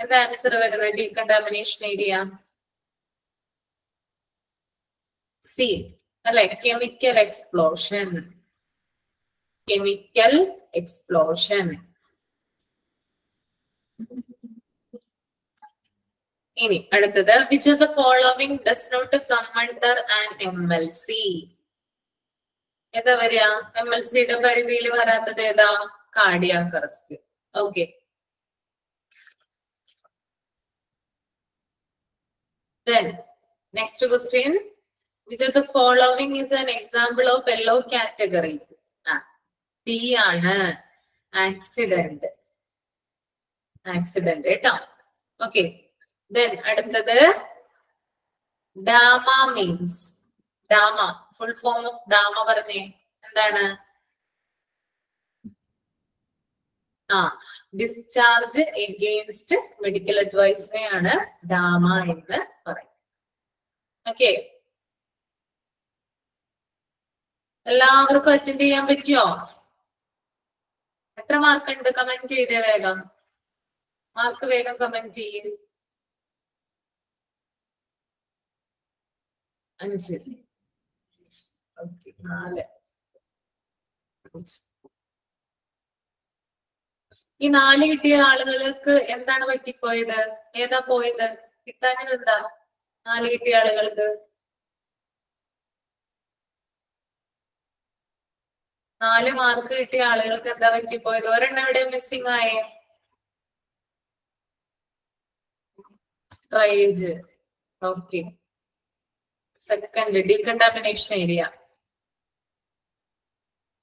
എന്താ ആൻസർ വരുന്നത്? ഡീകണ്ടാമിനേഷൻ ഏരിയ സി, അല്ലെ? Chemical explosion. Chemical explosion. ഇനി അടുത്തത്, which of the following does not come under an MLC? ഏതാ വരിക? MLCയുടെ പരിധിയിൽ വരാത്തത് ഏതാ? Cardiac arrest. Okay. Then next question, which of the following is an example of yellow category? D ആണ് accident. Accident കേട്ടോ. ഓക്കെ. Then അടുത്തത്, ഡാമ means. ഡാമ full form of ഡാമ പറഞ്ഞേ എന്താണ്? ഡിസ്ചാർജ് എഗെയിൻസ്റ്റ് മെഡിക്കൽ അഡ്വൈസിനെയാണ് ഡാമ എന്ന് പറയും. ഓക്കെ. എല്ലാവർക്കും അറ്റൻഡ് ചെയ്യാൻ പറ്റുമോ? എത്ര മാർക്ക് ഉണ്ട്? കമന്റ് ചെയ്തേ വേഗം. മാർക്ക് വേഗം കമന്റ് ചെയ്യും. 5. 4. ഈ 4 കിട്ടിയ ആളുകൾക്ക് എന്താണ് പറ്റിപ്പോയത്? ഏതാ പോയത്? കിട്ടാഞ്ഞത് എന്താ? 4 കിട്ടിയ ആളുകൾക്ക് 4 മാർക്ക് കിട്ടിയ ആളുകൾക്ക് എന്താ പറ്റിപ്പോയത്? ഒരെണ്ണം ഇവിടെ മിസ്സിംഗ് ആയേ. Triage. Okay. Second, decontamination area.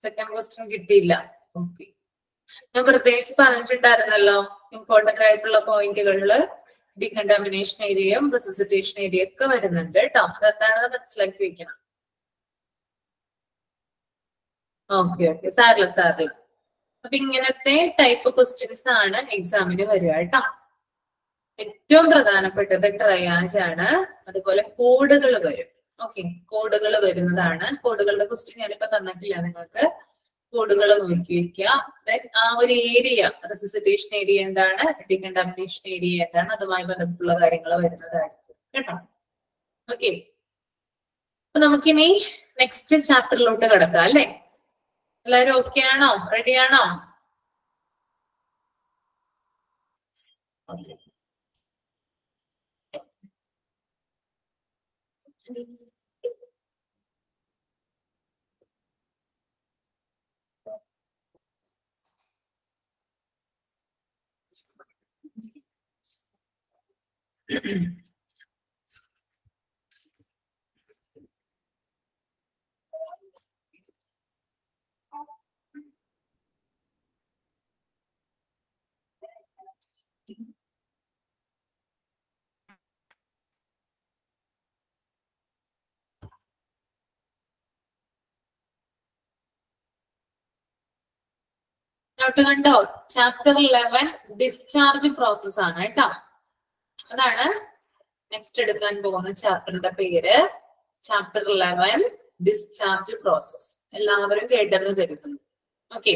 Second question കിട്ടിയില്ല. ഓക്കെ. ഞാൻ പ്രത്യേകിച്ച് പറഞ്ഞിട്ടുണ്ടായിരുന്നല്ലോ ഇമ്പോർട്ടന്റ് ആയിട്ടുള്ള പോയിന്റുകളില് ഡീകണ്ടാമിനേഷൻ ഏരിയയും റെസിസിറ്റേഷൻ ഏരിയ ഒക്കെ വരുന്നുണ്ട് കേട്ടോ. അതെന്താണെന്ന് മനസ്സിലാക്കി വെക്കണം. ഓക്കെ. സാറില്ല. അപ്പൊ ഇങ്ങനത്തെ ടൈപ്പ് ക്വസ്റ്റ്യൻസ് ആണ് എക്സാമിന് വരിക കേട്ടോ. ഏറ്റവും പ്രധാനപ്പെട്ടത് ട്രയാജ് ആണ്. അതുപോലെ കോഡുകൾ വരും. ഓക്കെ. കോഡുകൾ വരുന്നതാണ്. കോഡുകളുടെ ക്വസ്റ്റ്യൻ ഞാനിപ്പോ തന്നിട്ടില്ല നിങ്ങൾക്ക്. കോഡുകൾ നോക്കി വെക്കുക. ആ ഒരു ഏരിയ, റെസിസിറ്റേഷൻ ഏരിയ എന്താണ്, ഡീകണ്ടാമിനേഷൻ ഏരിയ എന്താണ്, അതുമായി ബന്ധപ്പെട്ടുള്ള കാര്യങ്ങൾ വരുന്നതായിരിക്കും കേട്ടോ. ഓക്കെ. അപ്പൊ നമുക്കിനി നെക്സ്റ്റ് ചാപ്റ്ററിലോട്ട് കിടക്കാം അല്ലെ? എല്ലാവരും ഓക്കെ ആണോ? റെഡി ആണോ? ഓക്കെ. നോട്ട് കണ്ടോ? ചാപ്റ്റർ 11 ഡിസ്ചാർജ് പ്രോസസ് ആണ് കേട്ടോ. അതാണ് നെക്സ്റ്റ് എടുക്കാൻ പോകുന്ന ചാപ്റ്ററിന്റെ പേര്. Chapter 11 discharge process. എല്ലാവരും കേട്ടെന്ന് കരുതുന്നു. ഓക്കെ.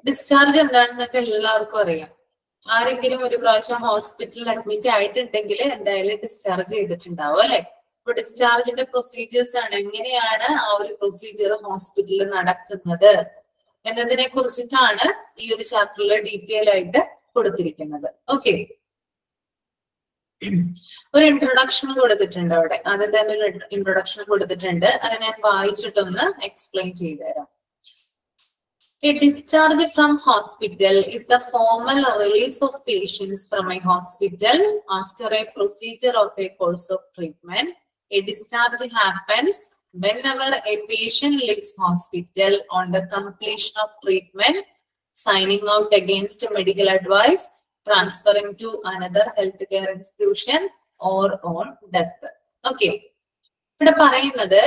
ഡിസ്ചാർജ് എന്താണെന്നൊക്കെ എല്ലാവർക്കും അറിയാം. ആരെങ്കിലും ഒരു പ്രാവശ്യം ഹോസ്പിറ്റലിൽ അഡ്മിറ്റ് ആയിട്ടുണ്ടെങ്കിൽ എന്തായാലും ഡിസ്ചാർജ് ചെയ്തിട്ടുണ്ടാവും അല്ലെ? അപ്പൊ ഡിസ്ചാർജിന്റെ പ്രൊസീജിയേഴ്സ് ആണ്. എങ്ങനെയാണ് ആ ഒരു പ്രൊസീജിയർ ഹോസ്പിറ്റലിൽ നടക്കുന്നത് എന്നതിനെ കുറിച്ചിട്ടാണ് ഈ ഒരു ചാപ്റ്ററിൽ ഡീറ്റെയിൽ ആയിട്ട് കൊടുത്തിരിക്കുന്നത്. ഓക്കെ. ഒരു ഇൻട്രൊഡക്ഷൻ കൊടുത്തിട്ടുണ്ട് അവിടെ. ആദ്യം തന്നെ ഒരു ഇൻട്രൊഡക്ഷൻ കൊടുത്തിട്ടുണ്ട്. അത് ഞാൻ വായിച്ചിട്ടൊന്ന് എക്സ്പ്ലെയിൻ ചെയ്തുതരാം. A discharge from hospital is the formal release of patients from a hospital after a procedure of a course of treatment. A discharge happens whenever a patient leaves hospital on the completion of treatment, signing out against medical advice, transferring to another healthcare institution, or on death. Okay. ഇവിടെ പറയുന്നത്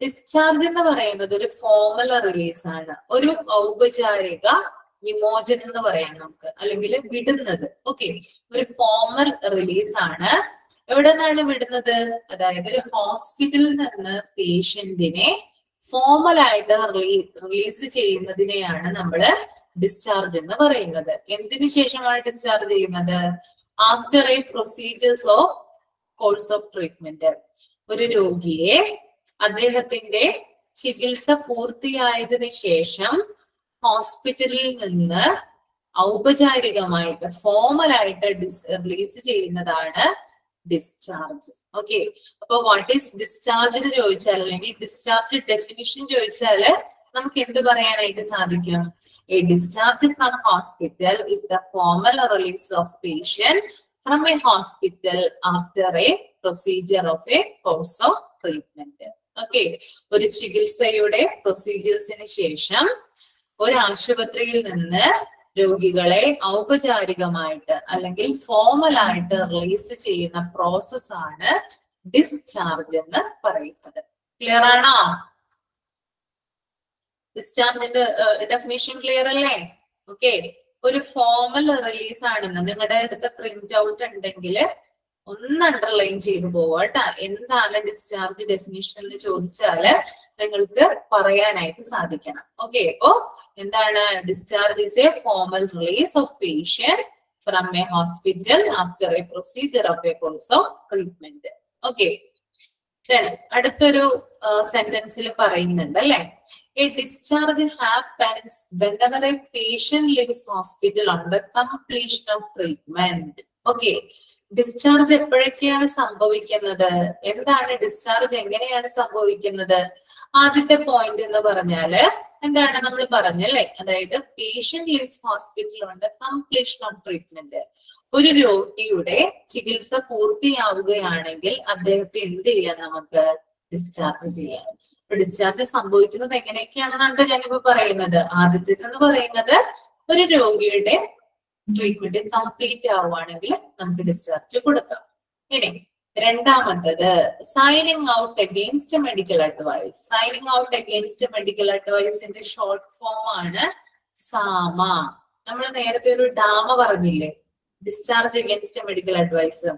discharge എന്ന് പറയുന്നത് ഒരു formal release ആണ്. ഒരു ഔപചാരിക വിമോചനം എന്ന് പറയാം നമുക്ക്, അല്ലെങ്കിൽ വിടുന്നത്. ഓക്കെ. ഒരു ഫോർമൽ റിലീസ് ആണ്. എവിടെ നിന്നാണ് വിടുന്നത്? അതായത് ഒരു ഹോസ്പിറ്റലിൽ നിന്ന് പേഷ്യന്റിനെ ഫോർമൽ ആയിട്ട് റിലീസ് ചെയ്യുന്നതിനെയാണ് നമ്മൾ ഡിസ്ചാർജ് എന്ന് പറയുന്നത്. എന്തിനു ശേഷമാണ് ഡിസ്ചാർജ് ചെയ്യുന്നത്? After A procedures of course of treatment. ഒരു രോഗിയെ അദ്ദേഹത്തിന്റെ ചികിത്സ പൂർത്തിയായതിനു ശേഷം ഹോസ്പിറ്റലിൽ നിന്ന് ഔപചാരികമായിട്ട് ഫോമലായിട്ട് റിലീസ് ചെയ്യുന്നതാണ് ഡിസ്ചാർജ്. ഓക്കെ, അപ്പൊ വാട്ട് ഈസ് ഡിസ്ചാർജ് എന്ന് ചോദിച്ചാൽ, അല്ലെങ്കിൽ ഡിസ്ചാർജ് ഡെഫിനിഷൻ ചോദിച്ചാല് നമുക്ക് എന്ത് പറയാനായിട്ട് സാധിക്കും? A discharge from hospital is the formal release of patient from A hospital after A procedure of A course of treatment. Okay, ഒരു ചികിത്സയുടെ പ്രൊസീജിയേഴ്സിന് ശേഷം ഒരു ആശുപത്രിയിൽ നിന്ന് രോഗികളെ ഔപചാരികമായിട്ട് അല്ലെങ്കിൽ ഫോമലായിട്ട് റിലീസ് ചെയ്യുന്ന പ്രോസസ്സാണ് ഡിസ്ചാർജ് എന്ന് പറയുന്നത്. ക്ലിയർ ആണോ? ഡിസ്ചാർജിന്റെ ഡെഫിനിഷൻ ക്ലിയർ അല്ലേ? ഓക്കെ, ഒരു ഫോമൽ റിലീസ് ആണെന്ന് നിങ്ങളുടെ അടുത്ത പ്രിന്റ് ഔട്ട് ഉണ്ടെങ്കിൽ ഒന്ന് അണ്ടർലൈൻ ചെയ്തു പോവാട്ടാ. എന്താണ് ഡിസ്ചാർജ് ഡെഫിനിഷൻ എന്ന് ചോദിച്ചാല് നിങ്ങൾക്ക് പറയാനായിട്ട് സാധിക്കണം. ഓക്കെ, അപ്പോ എന്താണ് discharge? Is A formal release of patient from A hospital after A procedure of A course of treatment. Okay, അടുത്തൊരു സെന്റൻസിൽ പറയുന്നുണ്ട് അല്ലെ, A discharge happens whenever a patient leaves hospital on the completion of treatment. Okay, discharge എപ്പോഴൊക്കെയാണ് സംഭവിക്കുന്നത്? എന്താണ് discharge? എങ്ങനെയാണ് സംഭവിക്കുന്നത്? ആദ്യത്തെ point എന്ന് പറഞ്ഞാല് എന്താണ് നമ്മൾ പറഞ്ഞല്ലേ, അതായത് patient leaves hospital on the completion of treatment. ഒരു രോഗിയുടെ ചികിത്സ പൂർത്തിയാവുകയാണെങ്കിൽ അദ്ദേഹത്തെ എന്ത് ചെയ്യാം? നമുക്ക് ഡിസ്ചാർജ് ചെയ്യാം. ഡിസ്ചാർജ് സംഭവിക്കുന്നത് എങ്ങനെയൊക്കെയാണെന്നാണ് ഞാനിപ്പോ പറയുന്നത്. ആദ്യത്തേതെന്ന് പറയുന്നത് ഒരു രോഗിയുടെ ട്രീറ്റ്മെന്റ് കംപ്ലീറ്റ് ആവുകയാണെങ്കിൽ നമുക്ക് ഡിസ്ചാർജ് കൊടുക്കാം. ഇനി രണ്ടാമത്തത് signing out against medical advice. Signing out against medical അഡ്വൈസിന്റെ ഷോർട്ട് ഫോം ആണ് സാമ. നമ്മൾ നേരത്തെ ഒരു ഡാമ പറഞ്ഞില്ലേ, ഡിസ്ചാർജ് അഗെയിൻസ്റ്റ് മെഡിക്കൽ അഡ്വൈസ്.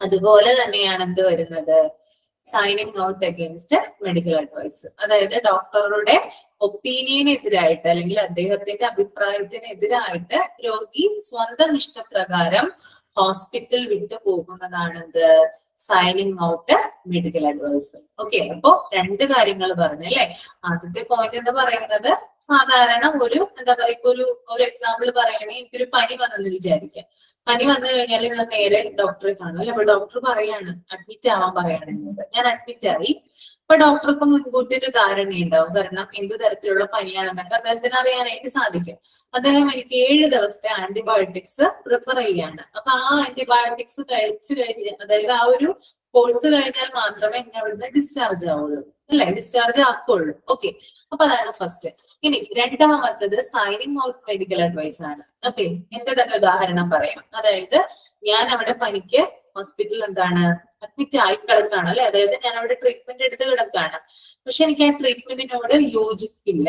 അതുപോലെ തന്നെയാണ് എന്ത് വരുന്നത്? Signing out against medical advice. അതായത് ഡോക്ടറുടെ ഒപ്പീനിയനെതിരായിട്ട് അല്ലെങ്കിൽ അദ്ദേഹത്തിന്റെ അഭിപ്രായത്തിനെതിരായിട്ട് രോഗി സ്വന്തം ഇഷ്ടപ്രകാരം ഹോസ്പിറ്റൽ വിട്ടു പോകുന്നതാണ് എന്ത്? Signing out medical advice. Okay, അപ്പോ രണ്ട് കാര്യങ്ങൾ പറഞ്ഞല്ലേ. ആദ്യത്തെ പോയിന്റ് എന്ന് പറയുന്നത് സാധാരണ ഒരു എന്താ പറയുക, ഇപ്പൊ ഒരു എക്സാമ്പിൾ പറയുകയാണെങ്കിൽ എനിക്കൊരു പനി വന്നെന്ന് വിചാരിക്കാം. പനി വന്നു കഴിഞ്ഞാൽ ഞാൻ നേരെ ഡോക്ടറെ കാണും അല്ലെ. അപ്പൊ ഡോക്ടർ പറയാണ് അഡ്മിറ്റ് ആവാൻ പറയുകയാണെങ്കിൽ ഞാൻ അഡ്മിറ്റ് ആയി. അപ്പൊ ഡോക്ടർക്ക് മുൻകൂട്ടി ഒരു ധാരണയുണ്ടാവും, കാരണം എന്ത് തരത്തിലുള്ള പനിയാണെന്നൊക്കെ അദ്ദേഹത്തിന് അറിയാനായിട്ട് സാധിക്കും. അദ്ദേഹം എനിക്ക് 7 ദിവസത്തെ ആന്റിബയോട്ടിക്സ് പ്രിഫർ ചെയ്യാണ്. അപ്പൊ ആ ആന്റിബയോട്ടിക്സ് കഴിച്ചു കഴിഞ്ഞ്, അതായത് ആ ഒരു കോഴ്സ് കഴിഞ്ഞാൽ മാത്രമേ എന്നെ അവിടുന്ന് ഡിസ്ചാർജ് ആവുള്ളൂ അല്ലെ, ഡിസ്ചാർജ് ആക്കുള്ളൂ. ഓക്കെ, അപ്പൊ അതാണ് ഫസ്റ്റ്. ഇനി രണ്ടാമത്തത് സൈനിങ് ഔട്ട് മെഡിക്കൽ അഡ്വൈസ് ആണ്. ഓക്കെ, എന്റെ തന്നെ ഉദാഹരണം പറയാം. അതായത് ഞാൻ അവിടെ പനിക്ക് ഹോസ്പിറ്റലിൽ എന്താണ് അഡ്മിറ്റ് ആയി കിടക്കാണ് അല്ലെ, അതായത് ഞാൻ അവിടെ ട്രീറ്റ്മെന്റ് എടുത്ത് കിടക്കാണ്. പക്ഷെ എനിക്ക് ആ ട്രീറ്റ്മെന്റിനോട് യോജിപ്പില്ല,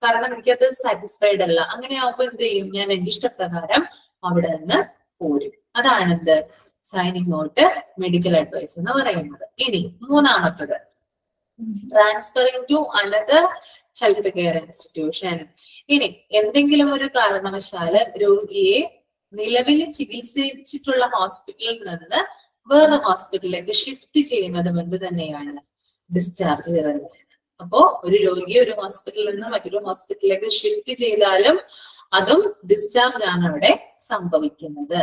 കാരണം എനിക്കത് സാറ്റിസ്ഫൈഡ് അല്ല. അങ്ങനെ ആവുമ്പോ എന്ത് ചെയ്യും? ഞാൻ എന്റെ ഇഷ്ടപ്രകാരം അവിടെ നിന്ന് പോരും. അതാണ് എന്ത്? സൈനിങ് ഔട്ട് മെഡിക്കൽ അഡ്വൈസ് എന്ന് പറയുന്നത്. ഇനി മൂന്നാമത്തത് transferring to another health care institution. ഇനി എന്തെങ്കിലും ഒരു കാരണവശാല് രോഗിയെ നിലവിൽ ചികിത്സിച്ചിട്ടുള്ള ഹോസ്പിറ്റലിൽ നിന്ന് വേറെ ഹോസ്പിറ്റലിലേക്ക് ഷിഫ്റ്റ് ചെയ്യുന്നതും എന്ത് തന്നെയാണ്? ഡിസ്ചാർജ് തന്നെയാണ്. അപ്പോ ഒരു രോഗിയെ ഒരു ഹോസ്പിറ്റലിൽ നിന്ന് മറ്റൊരു ഹോസ്പിറ്റലിലേക്ക് ഷിഫ്റ്റ് ചെയ്താലും അതും ഡിസ്ചാർജ് ആണ് അവിടെ സംഭവിക്കുന്നത്.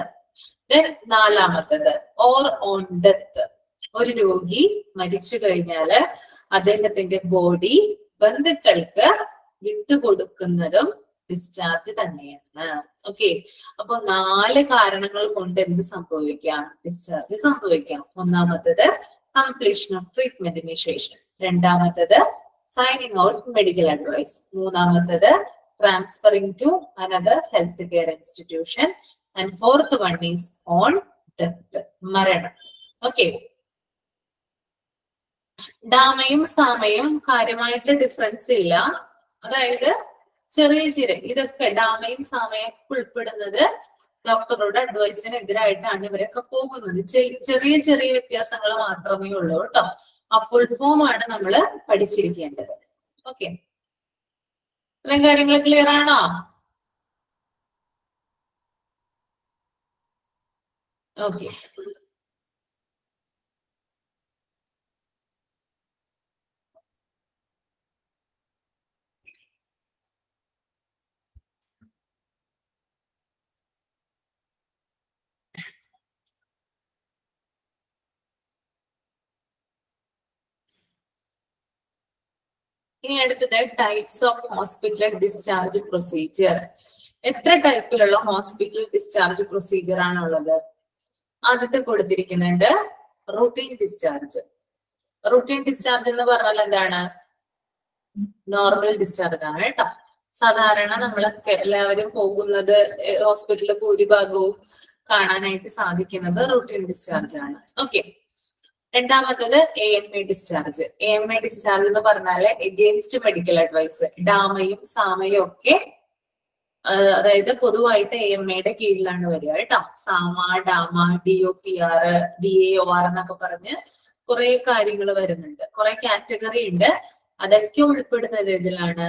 നാലാമത്തത് ഓർ ഓൺ ഡെത്ത്. ഒരു രോഗി മരിച്ചു കഴിഞ്ഞാല് അദ്ദേഹത്തിന്റെ ബോഡി ബന്ധുക്കൾക്ക് വിട്ടുകൊടുക്കുന്നതും ഡിസ്ചാർജ് തന്നെയാണ്. ഓക്കെ, അപ്പൊ 4 കാരണങ്ങൾ കൊണ്ട് എന്ത് സംഭവിക്കാം? ഡിസ്ചാർജ് സംഭവിക്കാം. ഒന്നാമത്തത് കംപ്ലീഷൻ ഓഫ് ട്രീറ്റ്മെന്റിന് ശേഷം, രണ്ടാമത്തത് സൈനിങ് ഔട്ട് മെഡിക്കൽ അഡ്വൈസ്, മൂന്നാമത്തത് transferring to another health care institution, and fourth one is on death, മരണം. ഓക്കെ, ഡാമയും സാമയും കാര്യമായിട്ട് ഡിഫറൻസ് ഇല്ല. അതായത് ചെറിയ ഇതൊക്കെ ഡാമയും സാമയൊക്കെ ഉൾപ്പെടുന്നത് ഡോക്ടറുടെ അഡ്വൈസിനെതിരായിട്ടാണ് ഇവരൊക്കെ പോകുന്നത്. ചെറിയ ചെറിയ വ്യത്യാസങ്ങൾ മാത്രമേ ഉള്ളൂ കേട്ടോ. ആ ഫുൾ ഫോം ആണ് നമ്മൾ പഠിച്ചിരിക്കേണ്ടത്. ഓക്കെ, ഇത്രയും കാര്യങ്ങൾ ക്ലിയർ ആണോ? ഓക്കെ. ഇനി അടുത്തത് types of hospital discharge procedure. എത്ര ടൈപ്പിലുള്ള ഹോസ്പിറ്റൽ ഡിസ്ചാർജ് പ്രൊസീജിയർ ആണുള്ളത്? ആദ്യത്തെ കൊടുത്തിരിക്കുന്നുണ്ട് റൂട്ടീൻ ഡിസ്ചാർജ്. റൂട്ടീൻ ഡിസ്ചാർജ് എന്ന് പറഞ്ഞാൽ എന്താണ്? നോർമൽ ഡിസ്ചാർജ് ആണ് കേട്ടോ. സാധാരണ നമ്മളൊക്കെ എല്ലാവരും പോകുന്നത് ഹോസ്പിറ്റലിൽ ഭൂരിഭാഗവും കാണാനായിട്ട് സാധിക്കുന്നത് റൂട്ടീൻ ഡിസ്ചാർജ് ആണ്. ഓക്കെ. രണ്ടാമത്തത് AMA ഡിസ്ചാർജ്. AMA ഡിസ്ചാർജ് എന്ന് പറഞ്ഞാല് എഗെയിൻസ്റ്റ് മെഡിക്കൽ അഡ്വൈസ്. ഡാമയും സാമയും ഒക്കെ അതായത് പൊതുവായിട്ട് AMAയുടെ കീഴിലാണ് വരിക കേട്ടോ. സാമ, ഡാമ, DOPR, DAOR എന്നൊക്കെ പറഞ്ഞ് കുറെ കാര്യങ്ങൾ വരുന്നുണ്ട്, കുറെ കാറ്റഗറി ഉണ്ട്. അതൊക്കെ ഉൾപ്പെടുന്നത് ഇതിലാണ്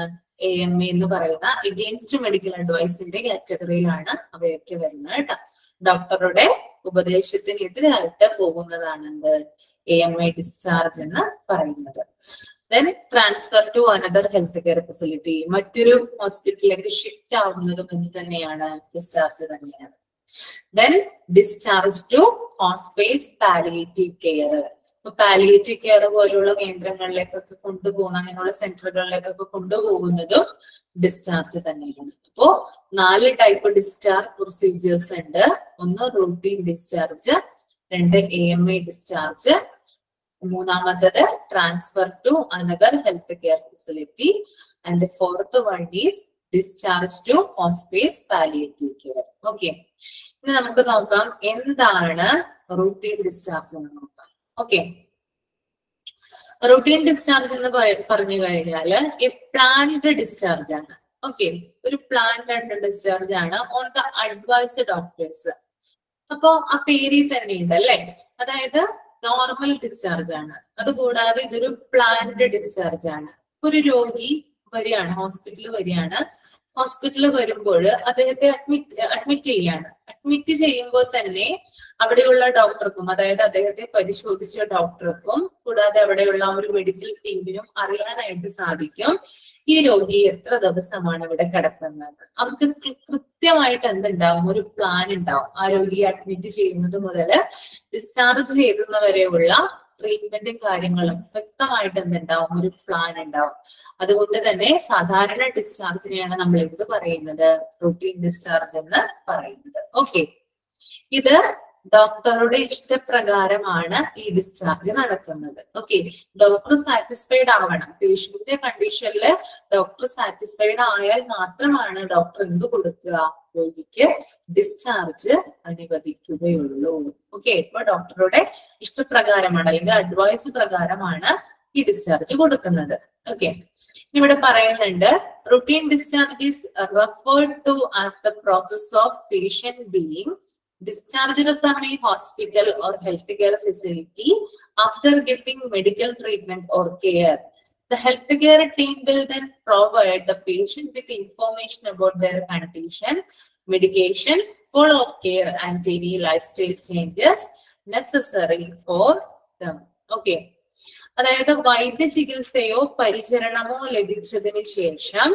AMA എന്ന് പറയുന്ന എഗെയിൻസ്റ്റ് മെഡിക്കൽ അഡ്വൈസിന്റെ കാറ്റഗറിയിലാണ് അവയൊക്കെ വരുന്നത് കേട്ടോ. ഡോക്ടറുടെ ഉപദേശത്തിനെതിരായിട്ട് പോകുന്നതാണ് എന്ത് AMA ഡിസ്ചാർജ് എന്ന് പറയുന്നത്. Then transfer to another health care facility. മറ്റൊരു ഹോസ്പിറ്റലിലേക്ക് ഷിഫ്റ്റ് ആവുന്നതും എന്ത് തന്നെയാണ്? ഡിസ്ചാർജ് തന്നെയാണ്. Then discharge to hospice palliative care. ഇപ്പൊ പാലിയേറ്റീവ് കെയർ പോലുള്ള കേന്ദ്രങ്ങളിലേക്കൊക്കെ കൊണ്ടുപോകുന്ന അങ്ങനെയുള്ള സെന്ററുകളിലേക്കൊക്കെ കൊണ്ടുപോകുന്നതും ഡിസ്ചാർജ് തന്നെയാണ്. അപ്പോ 4 ടൈപ്പ് ഡിസ്ചാർജ് പ്രൊസീജിയേഴ്സ് ഉണ്ട്. ഒന്ന് റൂട്ടീൻ ഡിസ്ചാർജ്, 2 AMA ഡിസ്ചാർജ്, മൂന്നാമത്തത് transfer to another health care facility, and fourth one is discharge to hospice palliative care. Okay. ഇനി നമുക്ക് നോക്കാം എന്താണ് റൂട്ടീൻ ഡിസ്ചാർജ് എന്ന് നോക്കാം. ഓക്കെ. റൂട്ടീൻ ഡിസ്ചാർജ് എന്ന് പറഞ്ഞു കഴിഞ്ഞാല് പ്ലാൻഡ് ഡിസ്ചാർജ് ആണ്. ഓക്കെ. ഒരു പ്ലാൻഡ് ഡിസ്ചാർജ് ആണ് ഓൺ ദ അഡ്വൈസ് ഡോക്ടേഴ്സ്. അപ്പോ ആ പേരിൽ തന്നെ ഉണ്ട് അല്ലെ. അതായത് നോർമൽ ഡിസ്ചാർജ് ആണ്. അതുകൂടാതെ ഇതൊരു പ്ലാൻഡ് ഡിസ്ചാർജ് ആണ്. ഒരു രോഗി വരികയാണ്, ഹോസ്പിറ്റലിൽ വരികയാണ്. ഹോസ്പിറ്റലിൽ വരുമ്പോൾ അദ്ദേഹത്തെ അഡ്മിറ്റ് ചെയ്യാണ്. അഡ്മിറ്റ് ചെയ്യുമ്പോൾ തന്നെ അവിടെയുള്ള ഡോക്ടർക്കും, അതായത് അദ്ദേഹത്തെ പരിശോധിച്ച ഡോക്ടർക്കും കൂടാതെ അവിടെയുള്ള ഒരു മെഡിക്കൽ ടീമിനും അറിയാനായിട്ട് സാധിക്കും ഈ രോഗി എത്ര ദിവസമാണ് ഇവിടെ കിടക്കുന്നത്. അവർക്ക് കൃത്യമായിട്ട് എന്തുണ്ടാവും? ഒരു പ്ലാൻ ഉണ്ടാവും. ആ രോഗിയെ അഡ്മിറ്റ് ചെയ്യുന്നത് മുതൽ ഡിസ്ചാർജ് ചെയ്യുന്നവരെയുള്ള ട്രീറ്റ്മെന്റും കാര്യങ്ങളും വ്യക്തമായിട്ട് എന്തുണ്ടാവും? ഒരു പ്ലാൻ ഉണ്ടാവും. അതുകൊണ്ട് തന്നെ സാധാരണ ഡിസ്ചാർജിനെയാണ് നമ്മൾ എന്ത് പറയുന്നത്? റൂട്ടീൻ ഡിസ്ചാർജ് എന്ന് പറയുന്നത്. ഓക്കെ. ഇത് ഡോക്ടറുടെ ഇഷ്ടപ്രകാരമാണ് ഈ ഡിസ്ചാർജ് നടക്കുന്നത്. ഓക്കെ. ഡോക്ടർ സാറ്റിസ്ഫൈഡ് ആവണം. പേഷ്യന്റിന്റെ കണ്ടീഷനിൽ ഡോക്ടർ സാറ്റിസ്ഫൈഡ് ആയാൽ മാത്രമാണ് ഡോക്ടർ എന്ത് കൊടുക്കുക? രോഗിക്ക് ഡിസ്ചാർജ് അനുവദിക്കുകയുള്ളൂ. ഓക്കെ. ഇപ്പൊ ഡോക്ടറുടെ ഇഷ്ടപ്രകാരമാണ് അല്ലെങ്കിൽ അഡ്വൈസ് പ്രകാരമാണ് ഈ ഡിസ്ചാർജ് കൊടുക്കുന്നത്. ഓക്കെ. ഇവിടെ പറയുന്നുണ്ട് routine discharge is referred to as the process of patient being discharged from a hospital or healthcare facility after getting medical treatment or care. The healthcare team will then provide the patient with information about their condition, medication, follow-up care, and any lifestyle changes necessary for them. Okay. അതായത് വൈദ്യ ചികിത്സയോ പരിചരണമോ ലഭിച്ചതിന് ശേഷം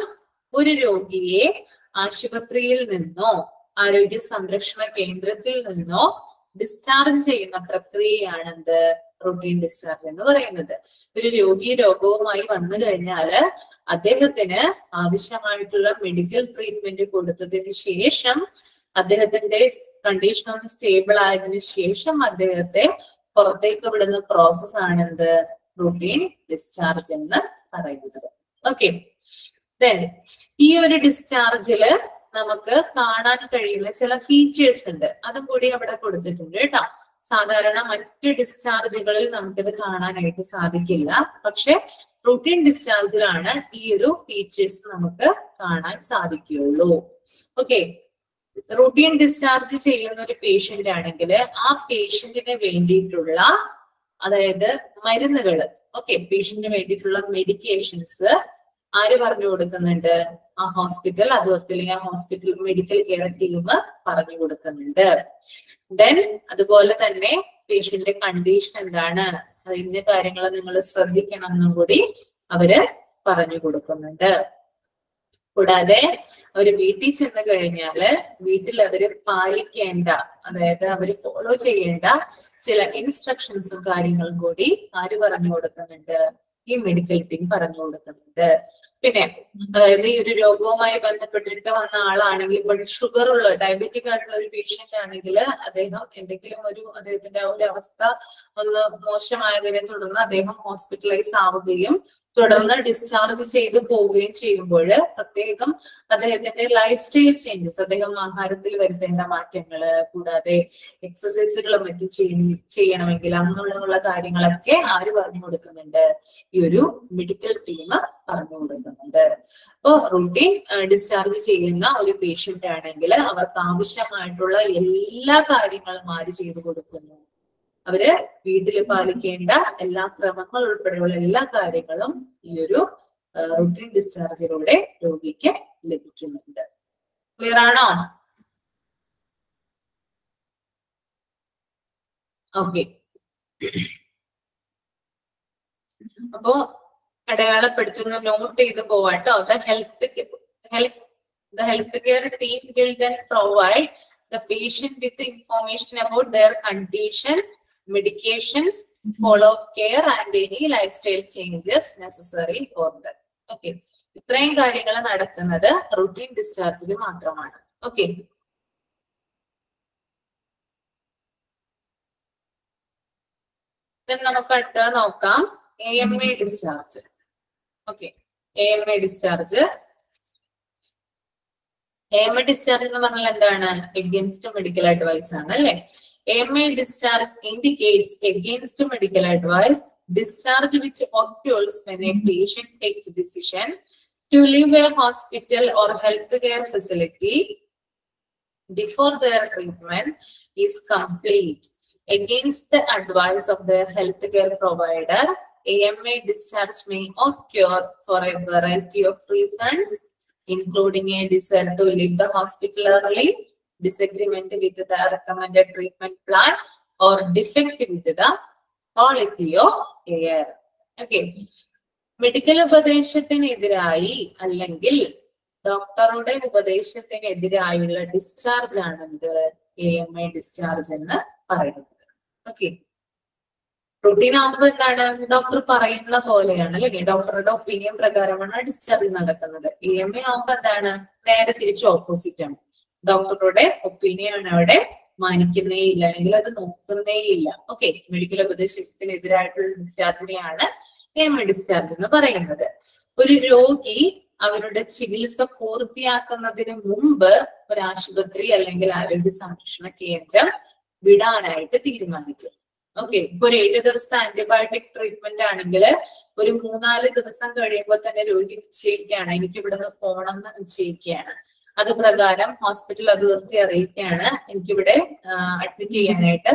ഒരു രോഗിയെ ആശുപത്രിയിൽ നിന്നോ ആരോഗ്യ സംരക്ഷണ കേന്ദ്രത്തിൽ നിന്നോ ഡിസ്ചാർജ് ചെയ്യുന്ന പ്രക്രിയയാണ് എന്ത്? റൂട്ടീൻ ഡിസ്ചാർജ് എന്ന് പറയുന്നത്. ഒരു രോഗി രോഗവുമായി വന്നു കഴിഞ്ഞാല് അദ്ദേഹത്തിന് ആവശ്യമായിട്ടുള്ള മെഡിക്കൽ ട്രീറ്റ്മെന്റ് കൊടുത്തതിന് ശേഷം അദ്ദേഹത്തിന്റെ കണ്ടീഷൻ ഒന്ന് സ്റ്റേബിൾ ആയതിനു ശേഷം അദ്ദേഹത്തെ പുറത്തേക്ക് വിടുന്ന പ്രോസസ് ആണ് എന്ത്? റൂട്ടീൻ ഡിസ്ചാർജ് എന്ന് പറയുന്നത്. ഓക്കെ. ദെൻ ഈ ഒരു ഡിസ്ചാർജില് നമുക്ക് കാണാൻ കഴിയുന്ന ചില ഫീച്ചേഴ്സ് ഉണ്ട്. അതും കൂടി അവിടെ കൊടുത്തിട്ടുണ്ട് കേട്ടോ. സാധാരണ മറ്റ് ഡിസ്ചാർജുകളിൽ നമുക്കിത് കാണാനായിട്ട് സാധിക്കില്ല. പക്ഷെ റൂട്ടീൻ ഡിസ്ചാർജിലാണ് ഈ ഒരു ഫീച്ചേഴ്സ് നമുക്ക് കാണാൻ സാധിക്കുകയുള്ളൂ. ഓക്കെ. റൂട്ടീൻ ഡിസ്ചാർജ് ചെയ്യുന്ന ഒരു പേഷ്യന്റ് ആണെങ്കിൽ ആ പേഷ്യന്റിന് വേണ്ടിയിട്ടുള്ള അതായത് മരുന്നുകൾ, ഓക്കെ, പേഷ്യന്റിന് വേണ്ടിയിട്ടുള്ള മെഡിക്കേഷൻസ് ആര് പറഞ്ഞു കൊടുക്കുന്നുണ്ട്? ആ ഹോസ്പിറ്റൽ അതോറിറ്റി അല്ലെങ്കിൽ ആ ഹോസ്പിറ്റൽ മെഡിക്കൽ കെയർ ടീം പറഞ്ഞു കൊടുക്കുന്നുണ്ട്. ദെൻ അതുപോലെ തന്നെ പേഷ്യന്റ് കണ്ടീഷൻ എന്താണ്, അത് ഇന്ന കാര്യങ്ങൾ നിങ്ങൾ ശ്രദ്ധിക്കണം എന്നും കൂടി അവര് പറഞ്ഞു കൊടുക്കുന്നുണ്ട്. കൂടാതെ അവര് വീട്ടിൽ ചെന്ന് കഴിഞ്ഞാല് വീട്ടിൽ അവര് പാലിക്കേണ്ട, അതായത് അവര് ഫോളോ ചെയ്യേണ്ട ചില ഇൻസ്ട്രക്ഷൻസും കാര്യങ്ങളും കൂടി ആര് പറഞ്ഞു കൊടുക്കുന്നുണ്ട്? ഈ മെഡിക്കൽ ടീം പറഞ്ഞു കൊടുക്കുന്നുണ്ട്. പിന്നെ അതായത് ഈ ഒരു രോഗവുമായി ബന്ധപ്പെട്ടിട്ട് വന്ന ആളാണെങ്കിൽ, ഇപ്പോൾ ഷുഗർ ഉള്ള ഡയബറ്റിക് ആയിട്ടുള്ള ഒരു പേഷ്യന്റ് ആണെങ്കിൽ അദ്ദേഹം എന്തെങ്കിലും അദ്ദേഹത്തിന്റെ ആ ഒരു അവസ്ഥ ഒന്ന് മോശമായതിനെ തുടർന്ന് അദ്ദേഹം ഹോസ്പിറ്റലൈസ് ആവുകയും തുടർന്ന് ഡിസ്ചാർജ് ചെയ്തു പോവുകയും ചെയ്യുമ്പോൾ പ്രത്യേകം അദ്ദേഹത്തിന്റെ ലൈഫ് സ്റ്റൈൽ ചേഞ്ചസ്, അദ്ദേഹം ആഹാരത്തിൽ വരുത്തേണ്ട മാറ്റങ്ങള്, കൂടാതെ എക്സസൈസുകളും മറ്റും ചെയ്യണമെങ്കിൽ അങ്ങനെയുള്ള കാര്യങ്ങളൊക്കെ ആര് പറഞ്ഞു കൊടുക്കുന്നുണ്ട്? ഈ ഒരു മെഡിക്കൽ ടീം പറഞ്ഞു കൊടുക്കുന്നുണ്ട്. അപ്പോ റൂട്ടീൻ ഡിസ്ചാർജ് ചെയ്യുന്ന ഒരു പേഷ്യന്റ് ആണെങ്കിൽ അവർക്ക് ആവശ്യമായിട്ടുള്ള എല്ലാ കാര്യങ്ങളും ആര് ചെയ്തു കൊടുക്കുന്നു? അവര് വീട്ടിൽ പാലിക്കേണ്ട എല്ലാ ക്രമങ്ങൾ ഉൾപ്പെടെയുള്ള എല്ലാ കാര്യങ്ങളും ഈ ഒരു റൂട്ടീൻ ഡിസ്ചാർജിലൂടെ രോഗിക്ക് ലഭിക്കുന്നുണ്ട്. ക്ലിയർ ആണോ? ഓക്കെ. അപ്പോ അടയാളപ്പെടുത്തുന്ന നോട്ട് ചെയ്ത് പോവാട്ടോ. The health care team will then provide the patient with the information about their condition, medications, follow-up care and any lifestyle changes necessary for them. Okay. ഇത്രയും കാര്യങ്ങൾ നടക്കുന്നത് റൂട്ടീൻ ഡിസ്ചാർജിൽ മാത്രമാണ്. ഓക്കെ. നമുക്ക് അടുത്തത് നോക്കാം. AMA discharge. Okay. AMA discharge എന്ന് പറഞ്ഞാൽ എന്താണ്? എഗെയിൻസ്റ്റ് മെഡിക്കൽ അഡ്വൈസ് ആണ് അല്ലെ? AMA discharge indicates against medical advice, discharge which occurs when a patient takes a decision to leave a hospital or healthcare facility before their treatment is complete. Against the advice of their healthcare provider, AMA discharge may occur for a variety of reasons, including a desire to leave the hospital early, disagreement with the recommended treatment plan, or defect with the quality of care. Okay. Medical ഉപദേശത്തിനെതിരായി അല്ലെങ്കിൽ ഡോക്ടറുടെ ഉപദേശത്തിനെതിരായുള്ള discharge ആണ് എന്ത്? AMA discharge എന്ന് പറയുന്നത്. Okay. Routine ആകുമ്പോൾ എന്താണ്? Doctor പറയുന്ന പോലെയാണ് അല്ലെങ്കിൽ ഡോക്ടറുടെ ഒപ്പീനിയൻ പ്രകാരമാണ് ഡിസ്ചാർജ് നടക്കുന്നത്. AMA ആകുമ്പോൾ എന്താണ്? നേരെ തിരിച്ച് ഓപ്പോസിറ്റ് ആണ്. ഡോക്ടറുടെ ഒപ്പീനിയൻ അവിടെ മാനിക്കുന്നേ ഇല്ല അല്ലെങ്കിൽ അത് നോക്കുന്നേ ഇല്ല. ഓക്കെ. മെഡിക്കൽ ഉപദേശത്തിനെതിരായിട്ടുള്ള ഡിസ്ചാർജിനെയാണ് AMA ഡിസ്ചാർജ് എന്ന് പറയുന്നത്. ഒരു രോഗി അവരുടെ ചികിത്സ പൂർത്തിയാക്കുന്നതിന് മുമ്പ് ഒരു ആശുപത്രി അല്ലെങ്കിൽ ആരോഗ്യ സംരക്ഷണ കേന്ദ്രം വിടാനായിട്ട് തീരുമാനിക്കും. ഓക്കെ. ഇപ്പൊ ഒരു 7 ദിവസത്തെ ആന്റിബയോട്ടിക് ട്രീറ്റ്മെന്റ് ആണെങ്കിൽ ഒരു 3-4 ദിവസം കഴിയുമ്പോൾ തന്നെ രോഗി നിശ്ചയിക്കുകയാണ്, എനിക്ക് ഇവിടുന്ന് പോകണം എന്ന് നിശ്ചയിക്കുകയാണ്. അത് പ്രകാരം ഹോസ്പിറ്റൽ അതോറിറ്റി അറിയിക്കുകയാണ്, എനിക്കിവിടെ അഡ്മിറ്റ് ചെയ്യാനായിട്ട്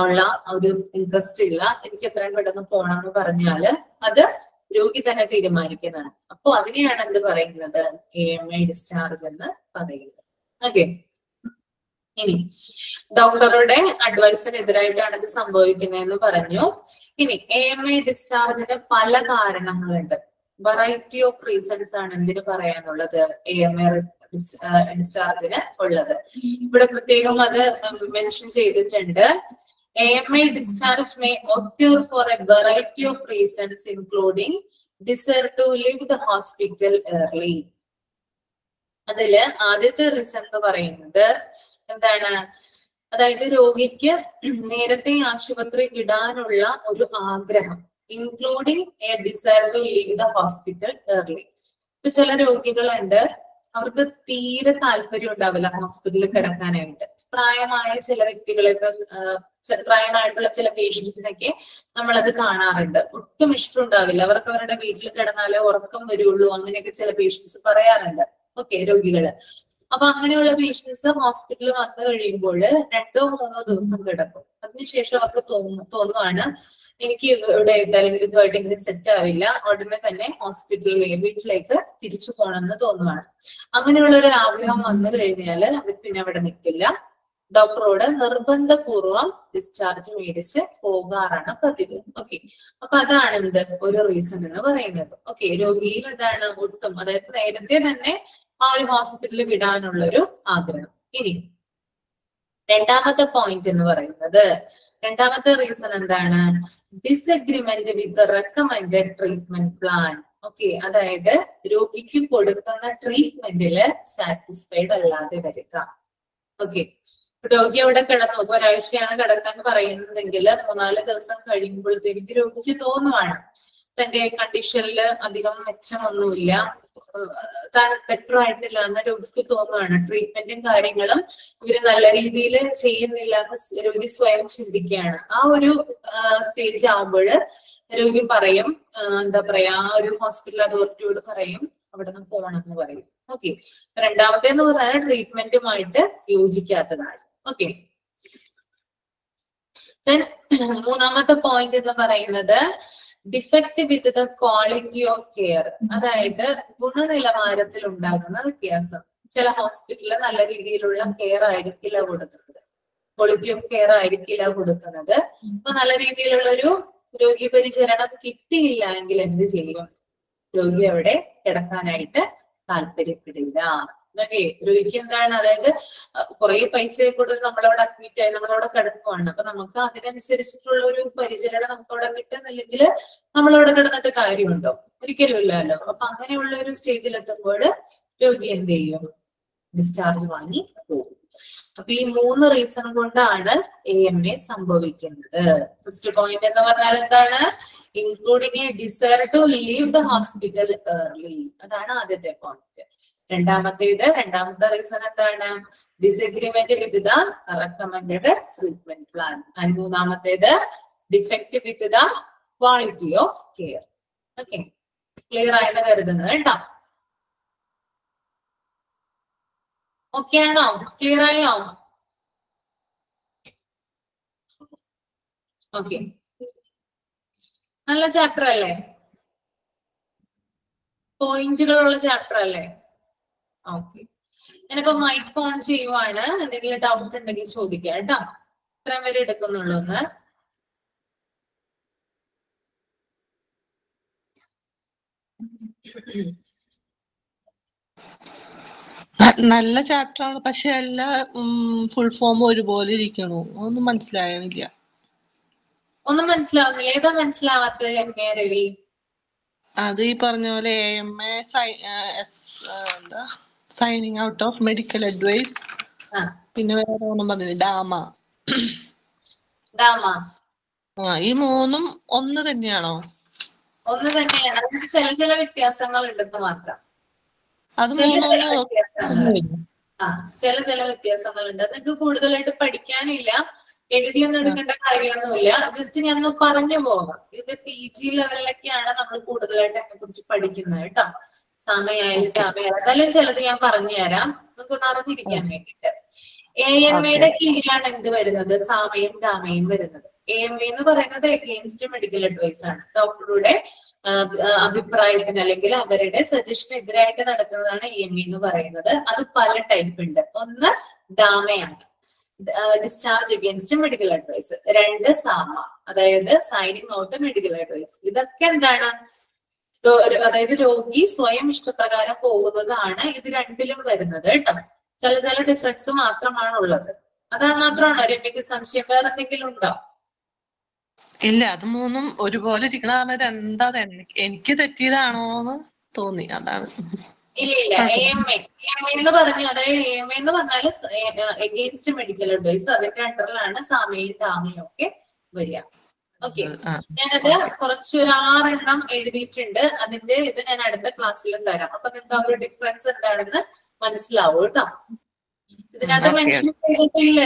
ഉള്ള ഒരു ഇൻട്രസ്റ്റ് ഇല്ല, എനിക്ക് എത്രയും പെട്ടെന്ന് പോകണം എന്ന് പറഞ്ഞാല് അത് രോഗി തന്നെ തീരുമാനിക്കുന്നതാണ്. അപ്പൊ അതിനെയാണ് എന്ത് പറയുന്നത്? AMA ഡിസ്ചാർജ് എന്ന് പറയുന്നത്. ഓക്കെ. ഇനി ഡോക്ടറുടെ അഡ്വൈസിനെതിരായിട്ടാണ് ഇത് സംഭവിക്കുന്നതെന്ന് പറഞ്ഞു. ഇനി AMA ഡിസ്ചാർജിന് പല കാരണങ്ങളുണ്ട്. വെറൈറ്റി ഓഫ് റീസൺസ് ആണ് എന്തിനു പറയാനുള്ളത്? AMA ഡിസ്ചാർജിന് ഉള്ളത്. ഇവിടെ പ്രത്യേകം അത് മെൻഷൻ ചെയ്തിട്ടുണ്ട്. AMA discharge may occur for a variety of reasons, including desire to leave the hospital early. അതില് ആദ്യത്തെ റീസൺ എന്ന് പറയുന്നത് എന്താണ്? അതായത് രോഗിക്ക് നേരത്തെ ആശുപത്രി വിടാനുള്ള ഒരു ആഗ്രഹം, including a desire to leave the hospital early. ഇപ്പൊ ചില രോഗികളുണ്ട്, അവർക്ക് തീരെ താല്പര്യം ഉണ്ടാവില്ല ഹോസ്പിറ്റലിൽ കിടക്കാനായിട്ട്. പ്രായമായ ചില വ്യക്തികളൊക്കെ, പ്രായമായിട്ടുള്ള ചില പേഷ്യൻസിനൊക്കെ നമ്മളത് കാണാറുണ്ട്. ഒട്ടും ഇഷ്ടമുണ്ടാവില്ല, അവർക്ക് അവരുടെ വീട്ടിൽ കിടന്നാലേ ഉറക്കം വരുള്ളൂ, അങ്ങനെയൊക്കെ ചില പേഷ്യൻസ് പറയാറുണ്ട്. ഓക്കെ. രോഗികള് അപ്പൊ അങ്ങനെയുള്ള പേഷ്യൻസ് ഹോസ്പിറ്റലിൽ വന്നു കഴിയുമ്പോൾ 2-3 ദിവസം കിടക്കും. അതിനുശേഷം അവർക്ക് തോന്നുവാണ് എനിക്ക് ഇവിടെ അല്ലെങ്കിൽ ഇതുമായിട്ട് ഇങ്ങനെ സെറ്റ് ആവില്ല, ഉടനെ തന്നെ വീട്ടിലേക്ക് തിരിച്ചു പോകണമെന്ന് തോന്നുവാണ്. അങ്ങനെയുള്ള ഒരു ആഗ്രഹം വന്നു കഴിഞ്ഞാൽ അവർ പിന്നെ അവിടെ നിൽക്കില്ല, ഡോക്ടറോട് നിർബന്ധപൂർവം ഡിസ്ചാർജ് മേടിച്ച് പോകാറാണ് പതിവ്. ഓക്കെ, അപ്പൊ അതാണ് എന്ത് ഒരു റീസൺ എന്ന് പറയുന്നത്. ഓക്കെ, രോഗിയിൽ എന്താണ് ഒട്ടും, അതായത് നേരത്തെ തന്നെ ആ ഒരു ഹോസ്പിറ്റലിൽ വിടാനുള്ളൊരു ആഗ്രഹം. ഇനി രണ്ടാമത്തെ പോയിന്റ് എന്ന് പറയുന്നത്, രണ്ടാമത്തെ റീസൺ എന്താണ്? ഡിസഗ്രിമെന്റ് വിത്ത് റെക്കമെൻഡഡ് ട്രീറ്റ്മെന്റ് പ്ലാൻ. ഓക്കെ, അതായത് രോഗിക്ക് കൊടുക്കുന്ന ട്രീറ്റ്മെന്റില് സാറ്റിസ്ഫൈഡ് അല്ലാതെ വരിക. ഓക്കെ, രോഗി അവിടെ കിടന്നു, ഇപ്പൊ ഒരാഴ്ചയാണ് കിടക്കാൻ പറയുന്നതെങ്കിൽ 3-4 ദിവസം കഴിയുമ്പോഴത്തേക്ക് രോഗിക്ക് തോന്നുവാണ് തന്റെ കണ്ടീഷനിൽ അധികം മെച്ചമൊന്നുമില്ല, താൻ ബെറ്റർ ആയിട്ടില്ല എന്ന് രോഗിക്ക് തോന്നുവാണ്. ട്രീറ്റ്മെന്റും കാര്യങ്ങളും ഇവര് നല്ല രീതിയിൽ ചെയ്യുന്നില്ല എന്ന് രോഗി സ്വയം ചിന്തിക്കുകയാണ്. ആ ഒരു സ്റ്റേജ് ആവുമ്പോൾ രോഗി പറയും, എന്താ പറയാ, ആ ഒരു ഹോസ്പിറ്റൽ അതോറിറ്റിയോട് പറയും അവിടെ നിന്ന് പോകണം എന്ന് പറയും. ഓക്കെ, രണ്ടാമത്തേന്ന് പറഞ്ഞാൽ ട്രീറ്റ്മെന്റുമായിട്ട് യോജിക്കാത്തതാണ്. ഓക്കെ, മൂന്നാമത്തെ പോയിന്റ് എന്ന് പറയുന്നത് defect with the quality of care, അതായത് ഗുണനിലവാരത്തിൽ ഉണ്ടാകുന്ന വ്യത്യാസം. ചില ഹോസ്പിറ്റലിൽ നല്ല രീതിയിലുള്ള കെയർ ആയിരിക്കില്ല കൊടുക്കുന്നത്, ക്വാളിറ്റി ഓഫ് കെയർ ആയിരിക്കില്ല കൊടുക്കുന്നത്. അപ്പൊ നല്ല രീതിയിലുള്ള ഒരു രോഗി പരിചരണം കിട്ടിയില്ല എങ്കിൽ എന്ത് ചെയ്യും? രോഗി അവിടെ കിടക്കാനായിട്ട് താല്പര്യപ്പെടില്ല. ഓക്കെ, രോഗിക്ക് എന്താണ്, അതായത് കുറെ പൈസ കൊടുത്ത് നമ്മളവിടെ അഡ്മിറ്റ് ആയി നമ്മളവിടെ കിടക്കുവാണ്, അപ്പൊ നമുക്ക് അതിനനുസരിച്ചിട്ടുള്ള ഒരു പരിചരണം നമുക്ക് അവിടെ കിട്ടുന്നില്ലെങ്കിൽ നമ്മളവിടെ കിടന്നിട്ട് കാര്യമുണ്ടോ? ഒരിക്കലും ഇല്ലല്ലോ. അപ്പൊ അങ്ങനെയുള്ള ഒരു സ്റ്റേജിൽ എത്തുമ്പോൾ രോഗി എന്ത് ചെയ്യും? ഡിസ്ചാർജ് വാങ്ങി പോകും. അപ്പൊ ഈ 3 റീസൺ കൊണ്ടാണ് AMA സംഭവിക്കുന്നത്. ഫസ്റ്റ് പോയിന്റ് എന്ന് പറഞ്ഞാൽ എന്താണ്? Including a desire to leave the hospital early, അതാണ് ആദ്യത്തെ പോയിന്റ്. രണ്ടാമത്തെ റീസൺ എന്താണ്? Disagreement with the recommended treatment plan. And മൂന്നാമത്തേത് defect with the quality of care. Okay, clear ആയെന്ന് കരുതുന്നത് കേട്ടോ. ഓക്കെ ആണോ? ക്ലിയർ ആയോ? ഓക്കെ, നല്ല ചാപ്റ്റർ അല്ലേ? പോയിന്റുകളുള്ള ചാപ്റ്റർ അല്ലേ? ഓക്കെ, ഞാനിപ്പോ മൈക്ക് ഓൺ ചെയ്യുവാണ്. എന്തെങ്കിലും ഡൗട്ട് ഉണ്ടെങ്കിൽ ചോദിക്കാം കേട്ടോ. ഇത്രയും വരെ എടുക്കുന്നുള്ളൂ. ഒന്ന് നല്ല ചാപ്റ്റർ ആണ്, പക്ഷെ എല്ലാ ഫുൾ ഫോം ഒരുപോലെ ഇരിക്കണു. ഒന്നും മനസ്സിലായണില്ല. ഒന്നും മനസ്സിലാവുന്നില്ല. ഏതാ മനസ്സിലാവാത്തത് MA രവി? അത് ഈ പറഞ്ഞ പോലെ AMA എന്താ signing out of medical advice, പിന്നെ വേറെ ഒന്നും പറഞ്ഞില്ല, ഡാമ. ഈ 3ഉം ഒന്ന് തന്നെയാണോ? ഒന്ന് തന്നെയാണ്. അതിന് ചില വ്യത്യാസങ്ങൾ ഉണ്ടെന്ന് മാത്രം. അത് ചില വ്യത്യാസങ്ങളുണ്ട്. നിങ്ങൾക്ക് കൂടുതലായിട്ട് പഠിക്കാനില്ല, എഴുതിയൊന്നും എടുക്കേണ്ട കാര്യമൊന്നുമില്ല. ജസ്റ്റ് ഞാൻ ഒന്ന് പറഞ്ഞു പോകാം. ഇത് PG ലെവലിലൊക്കെയാണ് നമ്മൾ കൂടുതലായിട്ട് അതിനെ കുറിച്ച് പഠിക്കുന്നത് കേട്ടോ. സമയായാലും ഡാമയായാലും എന്നാലും ചിലത് ഞാൻ പറഞ്ഞു തരാം, നിങ്ങൾക്ക് ഒന്ന് അറിഞ്ഞിരിക്കാൻ വേണ്ടിയിട്ട്. AMAയുടെ കീഴിലാണ് എന്ത് വരുന്നത്? സാമയും ഡാമയും വരുന്നത്. AMA എന്ന് പറയുന്നത് എഗെയിൻസ്റ്റ് മെഡിക്കൽ അഡ്വൈസ് ആണ്. ഡോക്ടറുടെ അഭിപ്രായത്തിന് അല്ലെങ്കിൽ അവരുടെ സജഷന് എതിരായിട്ട് നടക്കുന്നതാണ് AMA എന്ന് പറയുന്നത്. അത് പല ടൈപ്പ് ഉണ്ട്. ഒന്ന് ഡാമയാണ്, ഡിസ്ചാർജ് അഗെയിൻസ്റ്റ് മെഡിക്കൽ അഡ്വൈസ്. 2 സാമ, അതായത് സൈനിങ് ഔട്ട് മെഡിക്കൽ അഡ്വൈസ്. ഇതൊക്കെ എന്താണ്? അതായത് രോഗി സ്വയം ഇഷ്ടപ്രകാരം പോകുന്നതാണ് ഇത് രണ്ടിലും വരുന്നത് കേട്ടോ. ചില ഡിഫറൻസ് മാത്രമാണ് ഉള്ളത്. അതാണ് മാത്രമാണോ രമ്യക്ക് സംശയം? വേറെ എന്തെങ്കിലും ഉണ്ടോ? ഇല്ല, അത് 3ഉം ഒരുപോലെ ഇരിക്കണ. എന്താ എനിക്ക് തെറ്റിയതാണോന്ന് തോന്നി, അതാണ്. ഇല്ല, AMA എന്ന് പറഞ്ഞു, അതായത് AMA എന്ന് പറഞ്ഞാൽ എഗെയിൻസ്റ്റ് മെഡിക്കൽ അഡ്വൈസ്. അതിന്റെ അണ്ടറിലാണ് സാമയും ഡാമയും ഒക്കെ വരിക. ഓക്കെ, ഞാനത് കുറച്ചൊരു 6 എണ്ണം എഴുതിയിട്ടുണ്ട്. അതിന്റെ ഇത് ഞാൻ അടുത്ത ക്ലാസ്സിലും തരാം. അപ്പൊ നിങ്ങൾക്ക് ആ ഒരു ഡിഫറൻസ് എന്താണെന്ന് മനസ്സിലാവും കേട്ടോ. ഇതിനകത്ത് മെൻഷൻ ചെയ്തിട്ടില്ല,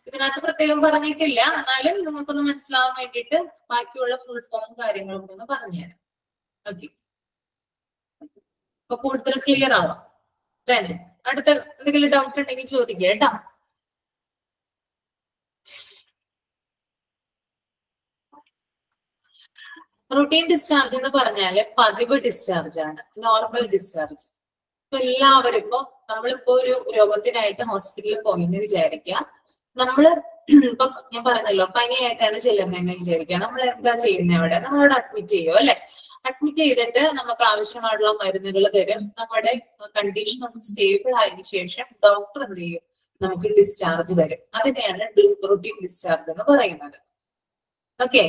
ഇതിനകത്ത് പ്രത്യേകം പറഞ്ഞിട്ടില്ല. എന്നാലും നിങ്ങൾക്കൊന്ന് മനസ്സിലാവാൻ വേണ്ടിയിട്ട് ബാക്കിയുള്ള ഫുൾ ഫോം കാര്യങ്ങളൊക്കെ ഒന്ന് പറഞ്ഞുതരാം. ഓക്കെ, അപ്പൊ കൂടുതൽ ക്ലിയർ ആവാം. അടുത്ത എന്തെങ്കിലും ഡൗട്ട് ഉണ്ടെങ്കിൽ ചോദിക്കുക കേട്ടോ. റൂട്ടീൻ ഡിസ്ചാർജ് എന്ന് പറഞ്ഞാല് പതിവ് ഡിസ്ചാർജ് ആണ്, നോർമൽ ഡിസ്ചാർജ്. ഇപ്പൊ എല്ലാവരും ഇപ്പൊ നമ്മളിപ്പോ ഒരു രോഗത്തിനായിട്ട് ഹോസ്പിറ്റലിൽ പോയെന്ന് വിചാരിക്കുക. നമ്മള് ഇപ്പൊ ഞാൻ പറഞ്ഞല്ലോ പനിയായിട്ടാണ് ചെല്ലുന്നതെന്ന് വിചാരിക്കുക. നമ്മൾ എന്താ ചെയ്യുന്നത്? അവിടെ നമ്മളോട് അഡ്മിറ്റ് ചെയ്യും അല്ലെ? അഡ്മിറ്റ് ചെയ്തിട്ട് നമുക്ക് ആവശ്യമായിട്ടുള്ള മരുന്നുകൾ തരും. നമ്മുടെ കണ്ടീഷൻ ഒന്ന് സ്റ്റേബിൾ ആയതിനു ശേഷം ഡോക്ടർ എന്ത് ചെയ്യും? നമുക്ക് ഡിസ്ചാർജ് തരും. അതിനെയാണ് റൂട്ടീൻ ഡിസ്ചാർജ് എന്ന് പറയുന്നത്. ഓക്കെ,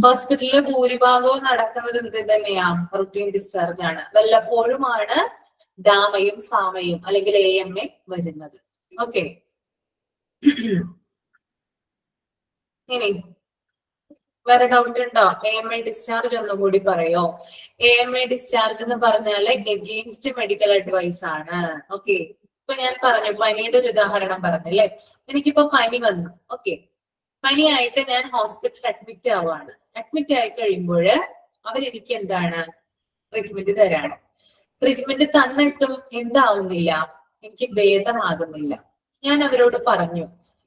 ഹോസ്പിറ്റലിലെ ഭൂരിഭാഗവും നടക്കുന്നത് എന്ത് തന്നെയാ? റൂട്ടീൻ ഡിസ്ചാർജ് ആണ്. വല്ലപ്പോഴുമാണ് ഡാമയും സാമയും അല്ലെങ്കിൽ AMA വരുന്നത്. ഓക്കെ, ഇനി വേറെ ഡൗട്ട് ഉണ്ടോ? AMA ഡിസ്ചാർജ് ഒന്നുകൂടി പറയോ? AMA ഡിസ്ചാർജ് എന്ന് പറഞ്ഞാല് എഗെയിൻസ്റ്റ് മെഡിക്കൽ അഡ്വൈസ് ആണ്. ഓക്കെ, ഇപ്പൊ ഞാൻ പറഞ്ഞു പനിയുടെ ഒരു ഉദാഹരണം പറഞ്ഞല്ലേ. എനിക്കിപ്പോ പനി വന്നു. ഓക്കെ, പനിയായിട്ട് ഞാൻ ഹോസ്പിറ്റലിൽ അഡ്മിറ്റ് ആവുകയാണ്. അഡ്മിറ്റ് ആയി കഴിയുമ്പോൾ അവരെനിക്ക് എന്താണ് ട്രീറ്റ്മെന്റ് തരാണ്. ട്രീറ്റ്മെന്റ് തന്നിട്ടും എന്താവുന്നില്ല? എനിക്ക് ഭേദമാകുന്നില്ല. ഞാൻ അവരോട് പറഞ്ഞു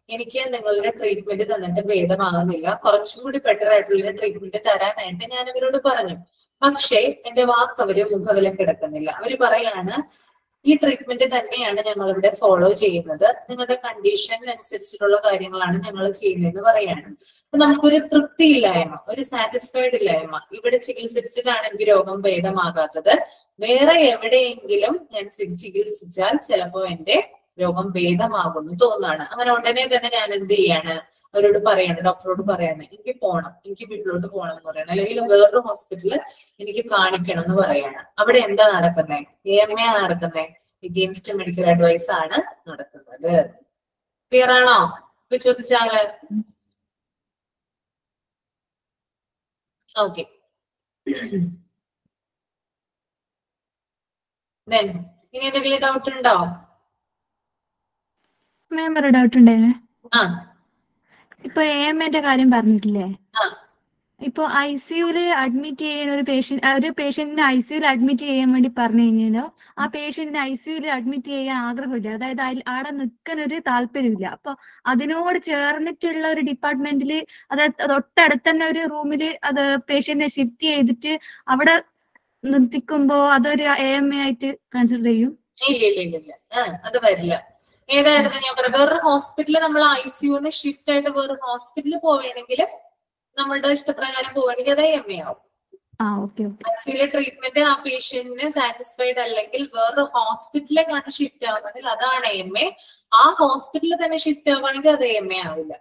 എനിക്ക് നിങ്ങളുടെ ട്രീറ്റ്മെന്റ് തന്നിട്ട് ഭേദമാകുന്നില്ല, കുറച്ചും കൂടി ബെറ്റർ ആയിട്ടുള്ള ട്രീറ്റ്മെന്റ് തരാനായിട്ട് ഞാൻ അവരോട് പറഞ്ഞു. പക്ഷേ എന്റെ വാക്ക് അവര് മുഖവിലക്കെടുക്കുന്നില്ല. അവര് പറയാണ് ഈ ട്രീറ്റ്മെന്റ് തന്നെയാണ് ഞങ്ങൾ ഇവിടെ ഫോളോ ചെയ്യുന്നത്, നിങ്ങളുടെ കണ്ടീഷനനുസരിച്ചിട്ടുള്ള കാര്യങ്ങളാണ് ഞങ്ങൾ ചെയ്യുന്നതെന്ന് പറയാണ്. അപ്പൊ നമുക്കൊരു തൃപ്തിയില്ലായ്മ, ഒരു സാറ്റിസ്ഫൈഡ് ഇല്ലായ്മ. ഇവിടെ ചികിത്സിച്ചിട്ടാണ് എനിക്ക് രോഗം ഭേദമാകാത്തത്, വേറെ എവിടെയെങ്കിലും ഞാൻ ചികിത്സിച്ചാൽ ചിലപ്പോ എന്റെ രോഗം ഭേദമാകുമെന്ന് തോന്നുകയാണ്. അങ്ങനെ ഉടനെ തന്നെ ഞാൻ എന്ത് ചെയ്യാണ്? അവരോട് പറയാണ്, ഡോക്ടറോട് പറയാണ് എനിക്ക് പോകണം, എനിക്ക് വീട്ടിലോട്ട് പോകണം എന്ന് പറയണം, അല്ലെങ്കിൽ വേറൊരു ഹോസ്പിറ്റലിൽ എനിക്ക് കാണിക്കണം എന്ന് പറയാണ്. അവിടെ എന്താ നടക്കുന്നത്? AMA നടക്കുന്നത്, എഗെയിൻസ്റ്റ് മെഡിക്കൽ അഡ്വൈസ് ആണ് നടക്കുന്നത്. ക്ലിയർ ആണോ? ഇപ്പൊ ചോദിച്ച ആള് ഓക്കെ. ഇനി എന്തെങ്കിലും ഡൗട്ട് ഉണ്ടോ? മാം ഒരു ഡൗട്ട് ഉണ്ടായിരുന്നു. ആ, ഇപ്പൊ AMA കാര്യം പറഞ്ഞിട്ടില്ലേ? ആ, ഇപ്പൊ ICUല് അഡ്മിറ്റ് ചെയ്യാൻ ഒരു പേഷ്യന്റിനെ ICUല് അഡ്മിറ്റ് ചെയ്യാൻ വേണ്ടി പറഞ്ഞു കഴിഞ്ഞാലോ ആ പേഷ്യന്റിനെ ICUല് അഡ്മിറ്റ് ചെയ്യാൻ ആഗ്രഹമില്ല, അതായത് അവിടെ നിൽക്കാൻ ഒരു താല്പര്യമില്ല. അപ്പൊ അതിനോട് ചേർന്നിട്ടുള്ള ഒരു ഡിപ്പാർട്ട്മെന്റില്, അതായത് തൊട്ടടുത്ത് തന്നെ ഒരു റൂമില് അത് പേഷ്യന്റിനെ ഷിഫ്റ്റ് ചെയ്തിട്ട് അവിടെ നിർത്തിക്കുമ്പോ അതൊരു AMA ആയിട്ട് കൺസിഡർ ചെയ്യും? ഇല്ല, അത് വരില്ല. ഏതായിരുന്നു ഞാൻ പറയാം, വേറൊരു ഹോസ്പിറ്റലിൽ നമ്മൾ ICUന്ന് ഷിഫ്റ്റ് ആയിട്ട് വേറൊരു ഹോസ്പിറ്റലിൽ പോവുകയാണെങ്കിൽ, നമ്മളുടെ ഇഷ്ടപ്രകാരം പോവുകയാണെങ്കിൽ അത് AMA ആവും. ICUലെ ട്രീറ്റ്മെന്റ് ആ പേഷ്യന്റിന് സാറ്റിസ്ഫൈഡ് അല്ലെങ്കിൽ വേറൊരു ഹോസ്പിറ്റലിലേക്കാണ് ഷിഫ്റ്റ് ആവുന്നതിൽ അതാണ് AMA. ആ ഹോസ്പിറ്റലിൽ തന്നെ ഷിഫ്റ്റ് ആവുകയാണെങ്കിൽ അത് AMA ആവില്ല.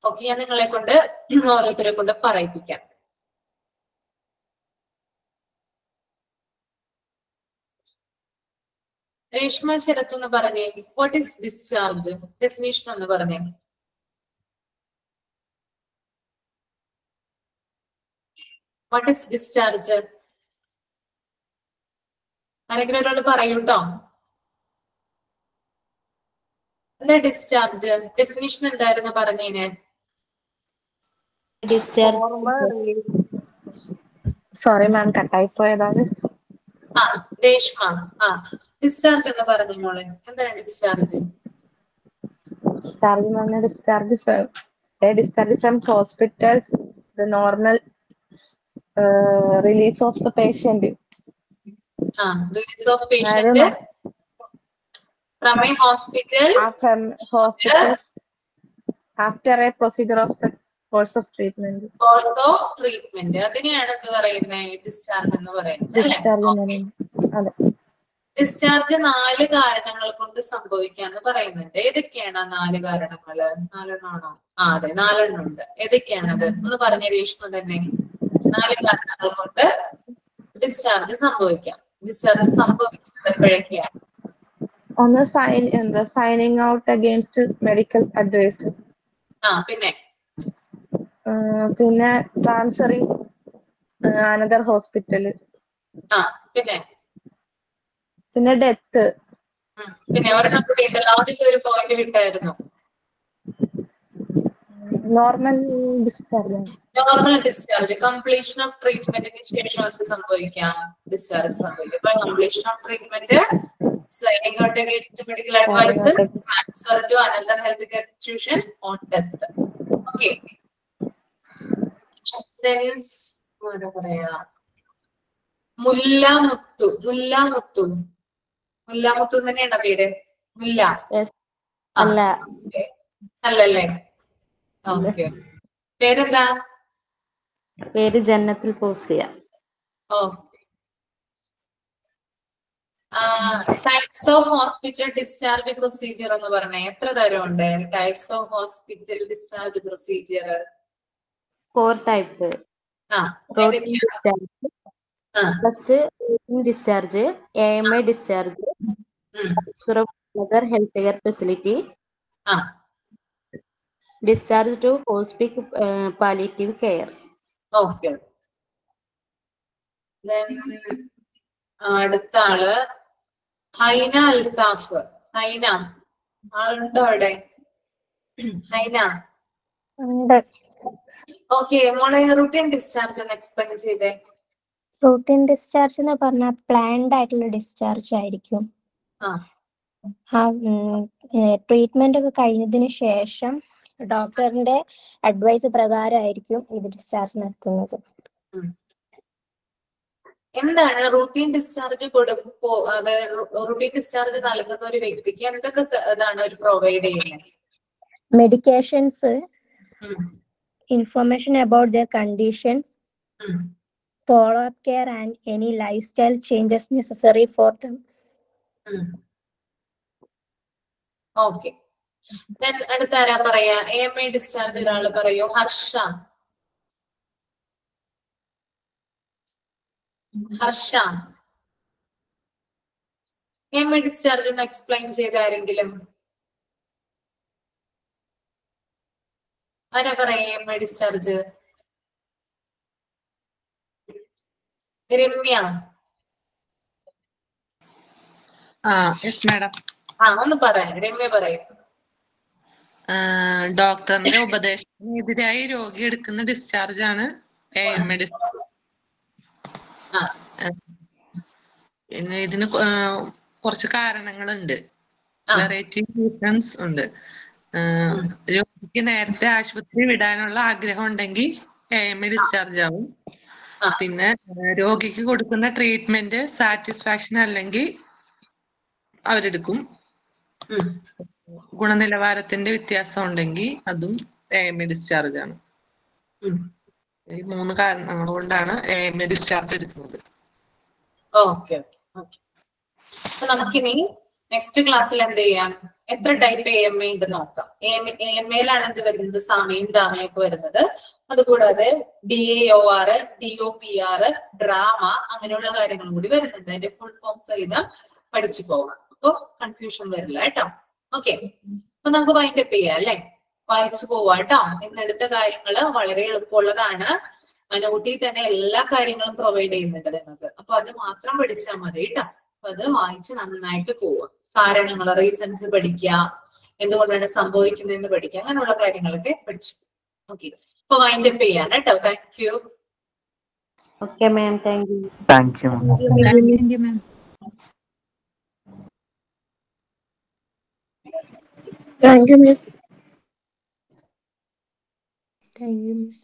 ഓക്കെ, ഞാൻ നിങ്ങളെ കൊണ്ട് ഓരോരുത്തരെ കൊണ്ട് പറയിപ്പിക്കാം. രേഷ്മ ശരത്ത് എന്ന് പറഞ്ഞേ, വാട്ട് ഈസ് ഡിസ്ചാർജ്? ഡെഫിനേഷൻ ഒന്ന് പറഞ്ഞേ. What is discharge? ആരെങ്കിലും ഒരാൾ പറയൂട്ടോ. എന്താ ഡിസ്ചാർജ്? ഡെഫിനേഷൻ എന്തായിരുന്നു പറഞ്ഞേനെ? സോറി മാം, കട്ടായി പോയതാണ്. ആ, രേഷ്മ, ഡിസ്ചാർജ് എന്ന് പറഞ്ഞു മോളെ. എന്താണ് ഡിസ്ചാർജ്? Discharge എന്ന് പറഞ്ഞാൽ discharge from hospitals, the normal release of the patient. Release of patient from a hospital. From hospitals after a procedure of the course of treatment. Course of treatment. അതിനെയാണ് എന്ത് പറയുന്നത്? Discharge എന്ന് പറയുന്നത്. Discharge 4 കാരണങ്ങൾ കൊണ്ട് സംഭവിക്കാന്ന് പറയുന്നുണ്ട്. ഏതൊക്കെയാണ് 4 കാരണങ്ങള്? 4 അതെ, 4 ഉണ്ട്. ഏതൊക്കെയാണത് ഒന്ന് പറഞ്ഞ രേഷ്മ തന്നെ. 4 കാരണങ്ങൾ കൊണ്ട് ഡിസ്ചാർജ് സംഭവിക്കാം. ഡിസ്ചാർജ് സംഭവിക്കുന്നത് എപ്പോഴൊക്കെയാണ്? ഒന്ന് signing out against medical advice. പിന്നെ ട്രാൻസ്ഫറിങ് അനദർ ഹോസ്പിറ്റല്. പിന്നെ ഡെത്ത്. പിന്നെ ഒരെണ്ണം കൂടി ഉണ്ടല്ലോ, ആദ്യത്തെ ഒരു പോയിന്റ് വിട്ടായിരുന്നു. Normal discharge. Normal discharge, completion of ട്രീറ്റ്മെന്റിന് ശേഷം എന്ത് സംഭവിക്കാം? ഡിസ്ചാർജ് സംഭവിക്കും. അപ്പൊ completion of treatment, sliding out against medical advisor, transfer to another healthcare institution on death. Okay. Then what പറയാ? മുല്ലാമുത്തു. മുല്ലാമുത്തു തന്നെയാണോ പേര്? മുല്ല അല്ല. അല്ലല്ലേ? ഓക്കെ. പേരെന്താ? പേര് Jannathul Fousiya. Types of hospital discharge procedure എന്ന് പറഞ്ഞേ, എത്ര തരമുണ്ട്? Types of hospital discharge procedure 4 type. Routine discharge, first routine discharge, AMA discharge, transfer of another health care facility, discharge to hospital palliative care. Okay. അടുത്ത ആള് ഹൈന അൽസാഫ്. ഹൈന ആളുണ്ടോ അവിടെ? ഹൈന. ഓക്കെ മോളെ, routine discharge ഒന്ന് എക്സ്പ്ലെയിൻ ചെയ്തേ. റൂട്ടീൻ ഡിസ്ചാർജ് എന്ന് പറഞ്ഞാൽ planned ആയിട്ടുള്ള ഡിസ്ചാർജ് ആയിരിക്കും. ട്രീറ്റ്മെന്റ് ഒക്കെ കഴിഞ്ഞതിന് ശേഷം ഡോക്ടറിന്റെ അഡ്വൈസ് പ്രകാരമായിരിക്കും ഇത് ഡിസ്ചാർജ് നടത്തുന്നത്. എന്താണ് റൂട്ടീൻ ഡിസ്ചാർജ് കൊടുക്കുമ്പോ, അതായത് റൂട്ടീൻ ഡിസ്ചാർജ് നൽകുന്ന ഒരു വ്യക്തിക്ക് എന്തൊക്കെ ഇതാണ് അവർ പ്രൊവൈഡ് ചെയ്യുന്നത്? Medications, information about their conditions, follow up care and any lifestyle changes necessary for them. Okay. Then അടുത്ത ആരാ പറയാ? AMA ഡിസ്ചാർജ് ഒരാള് പറയൂ. ഹർഷ. AMA ഡിസ്ചാർജ് ഒന്ന് എക്സ്പ്ലെയിൻ ചെയ്ത ആരെങ്കിലും? ആരാ പറയാ AMA discharge? Ramya. Yes madam. ഒന്ന് പറയാം, രമ്യ പറയും. ഡോക്ടറിന്റെ ഉപദേശത്തിനെതിരായി രോഗി എടുക്കുന്ന ഡിസ്ചാർജ് ആണ് AMA ഡിസ്ചാർജ്. പിന്നെ ഇതിന് കുറച്ച് കാരണങ്ങളുണ്ട്, വെറൈറ്റി റീസൺസ് ഉണ്ട്. രോഗിക്ക് നേരത്തെ ആശുപത്രി വിടാനുള്ള ആഗ്രഹം ഉണ്ടെങ്കിൽ AMA ഡിസ്ചാർജ് ആവും. പിന്നെ രോഗിക്ക് കൊടുക്കുന്ന ട്രീറ്റ്മെന്റ് സാറ്റിസ്ഫാക്ഷൻ അല്ലെങ്കിൽ അവരെടുക്കും. ഗുണനിലവാരത്തിന്റെ വ്യത്യാസം ഉണ്ടെങ്കിൽ അതും AMA ഡിസ്ചാർജ് ആണ്. ഈ 3 കാരണങ്ങൾ കൊണ്ടാണ് AMA ഡിസ്ചാർജ് എടുക്കുന്നത്. ഓക്കെ. അപ്പൊ നമുക്കിനി നെക്സ്റ്റ് ക്ലാസ്സിൽ എന്ത് ചെയ്യാം? എത്ര ടൈപ്പ് AMA ഉണ്ട് നോക്കാം. AMAയിലാണ് എന്ത് വരുന്നത്? സാമയും ഡ്രാമയും ഒക്കെ വരുന്നത്. അതുകൂടാതെ DAOR, DOPR, ഡ്രാമ, അങ്ങനെയുള്ള കാര്യങ്ങളും കൂടി വരുന്നുണ്ട്. അതിന്റെ ഫുൾ ഫോം സഹിതം പഠിച്ചു പോകാം. അപ്പൊ കൺഫ്യൂഷൻ വരില്ല കേട്ടോ. ഓക്കെ, അപ്പൊ നമുക്ക് വൈൻഡപ്പ് ചെയ്യാം അല്ലെ? വായിച്ചു പോവാ കേട്ടോ. ഇന്നെടുത്ത കാര്യങ്ങള് വളരെ എളുപ്പമുള്ളതാണ്. നോട്ടിൽ തന്നെ എല്ലാ കാര്യങ്ങളും പ്രൊവൈഡ് ചെയ്യുന്നുണ്ട് നിങ്ങൾക്ക്. അപ്പൊ അത് മാത്രം പഠിച്ചാൽ മതി കേട്ടോ. അപ്പൊ അത് വായിച്ച് നന്നായിട്ട് പോവുക. കാരണങ്ങൾ, റീസൺസ് പഠിക്കുക, എന്തുകൊണ്ടാണ് സംഭവിക്കുന്നതെന്ന് പഠിക്കുക, അങ്ങനെയുള്ള കാര്യങ്ങളൊക്കെ പഠിച്ചു. ഓക്കെ, അപ്പൊ വൈൻഡപ്പ് ചെയ്യാൻ കേട്ടോ. Thank you. Okay ma'am, thank you. Thank you. Thank you, ma'am. Thank you, miss. Thank you, miss.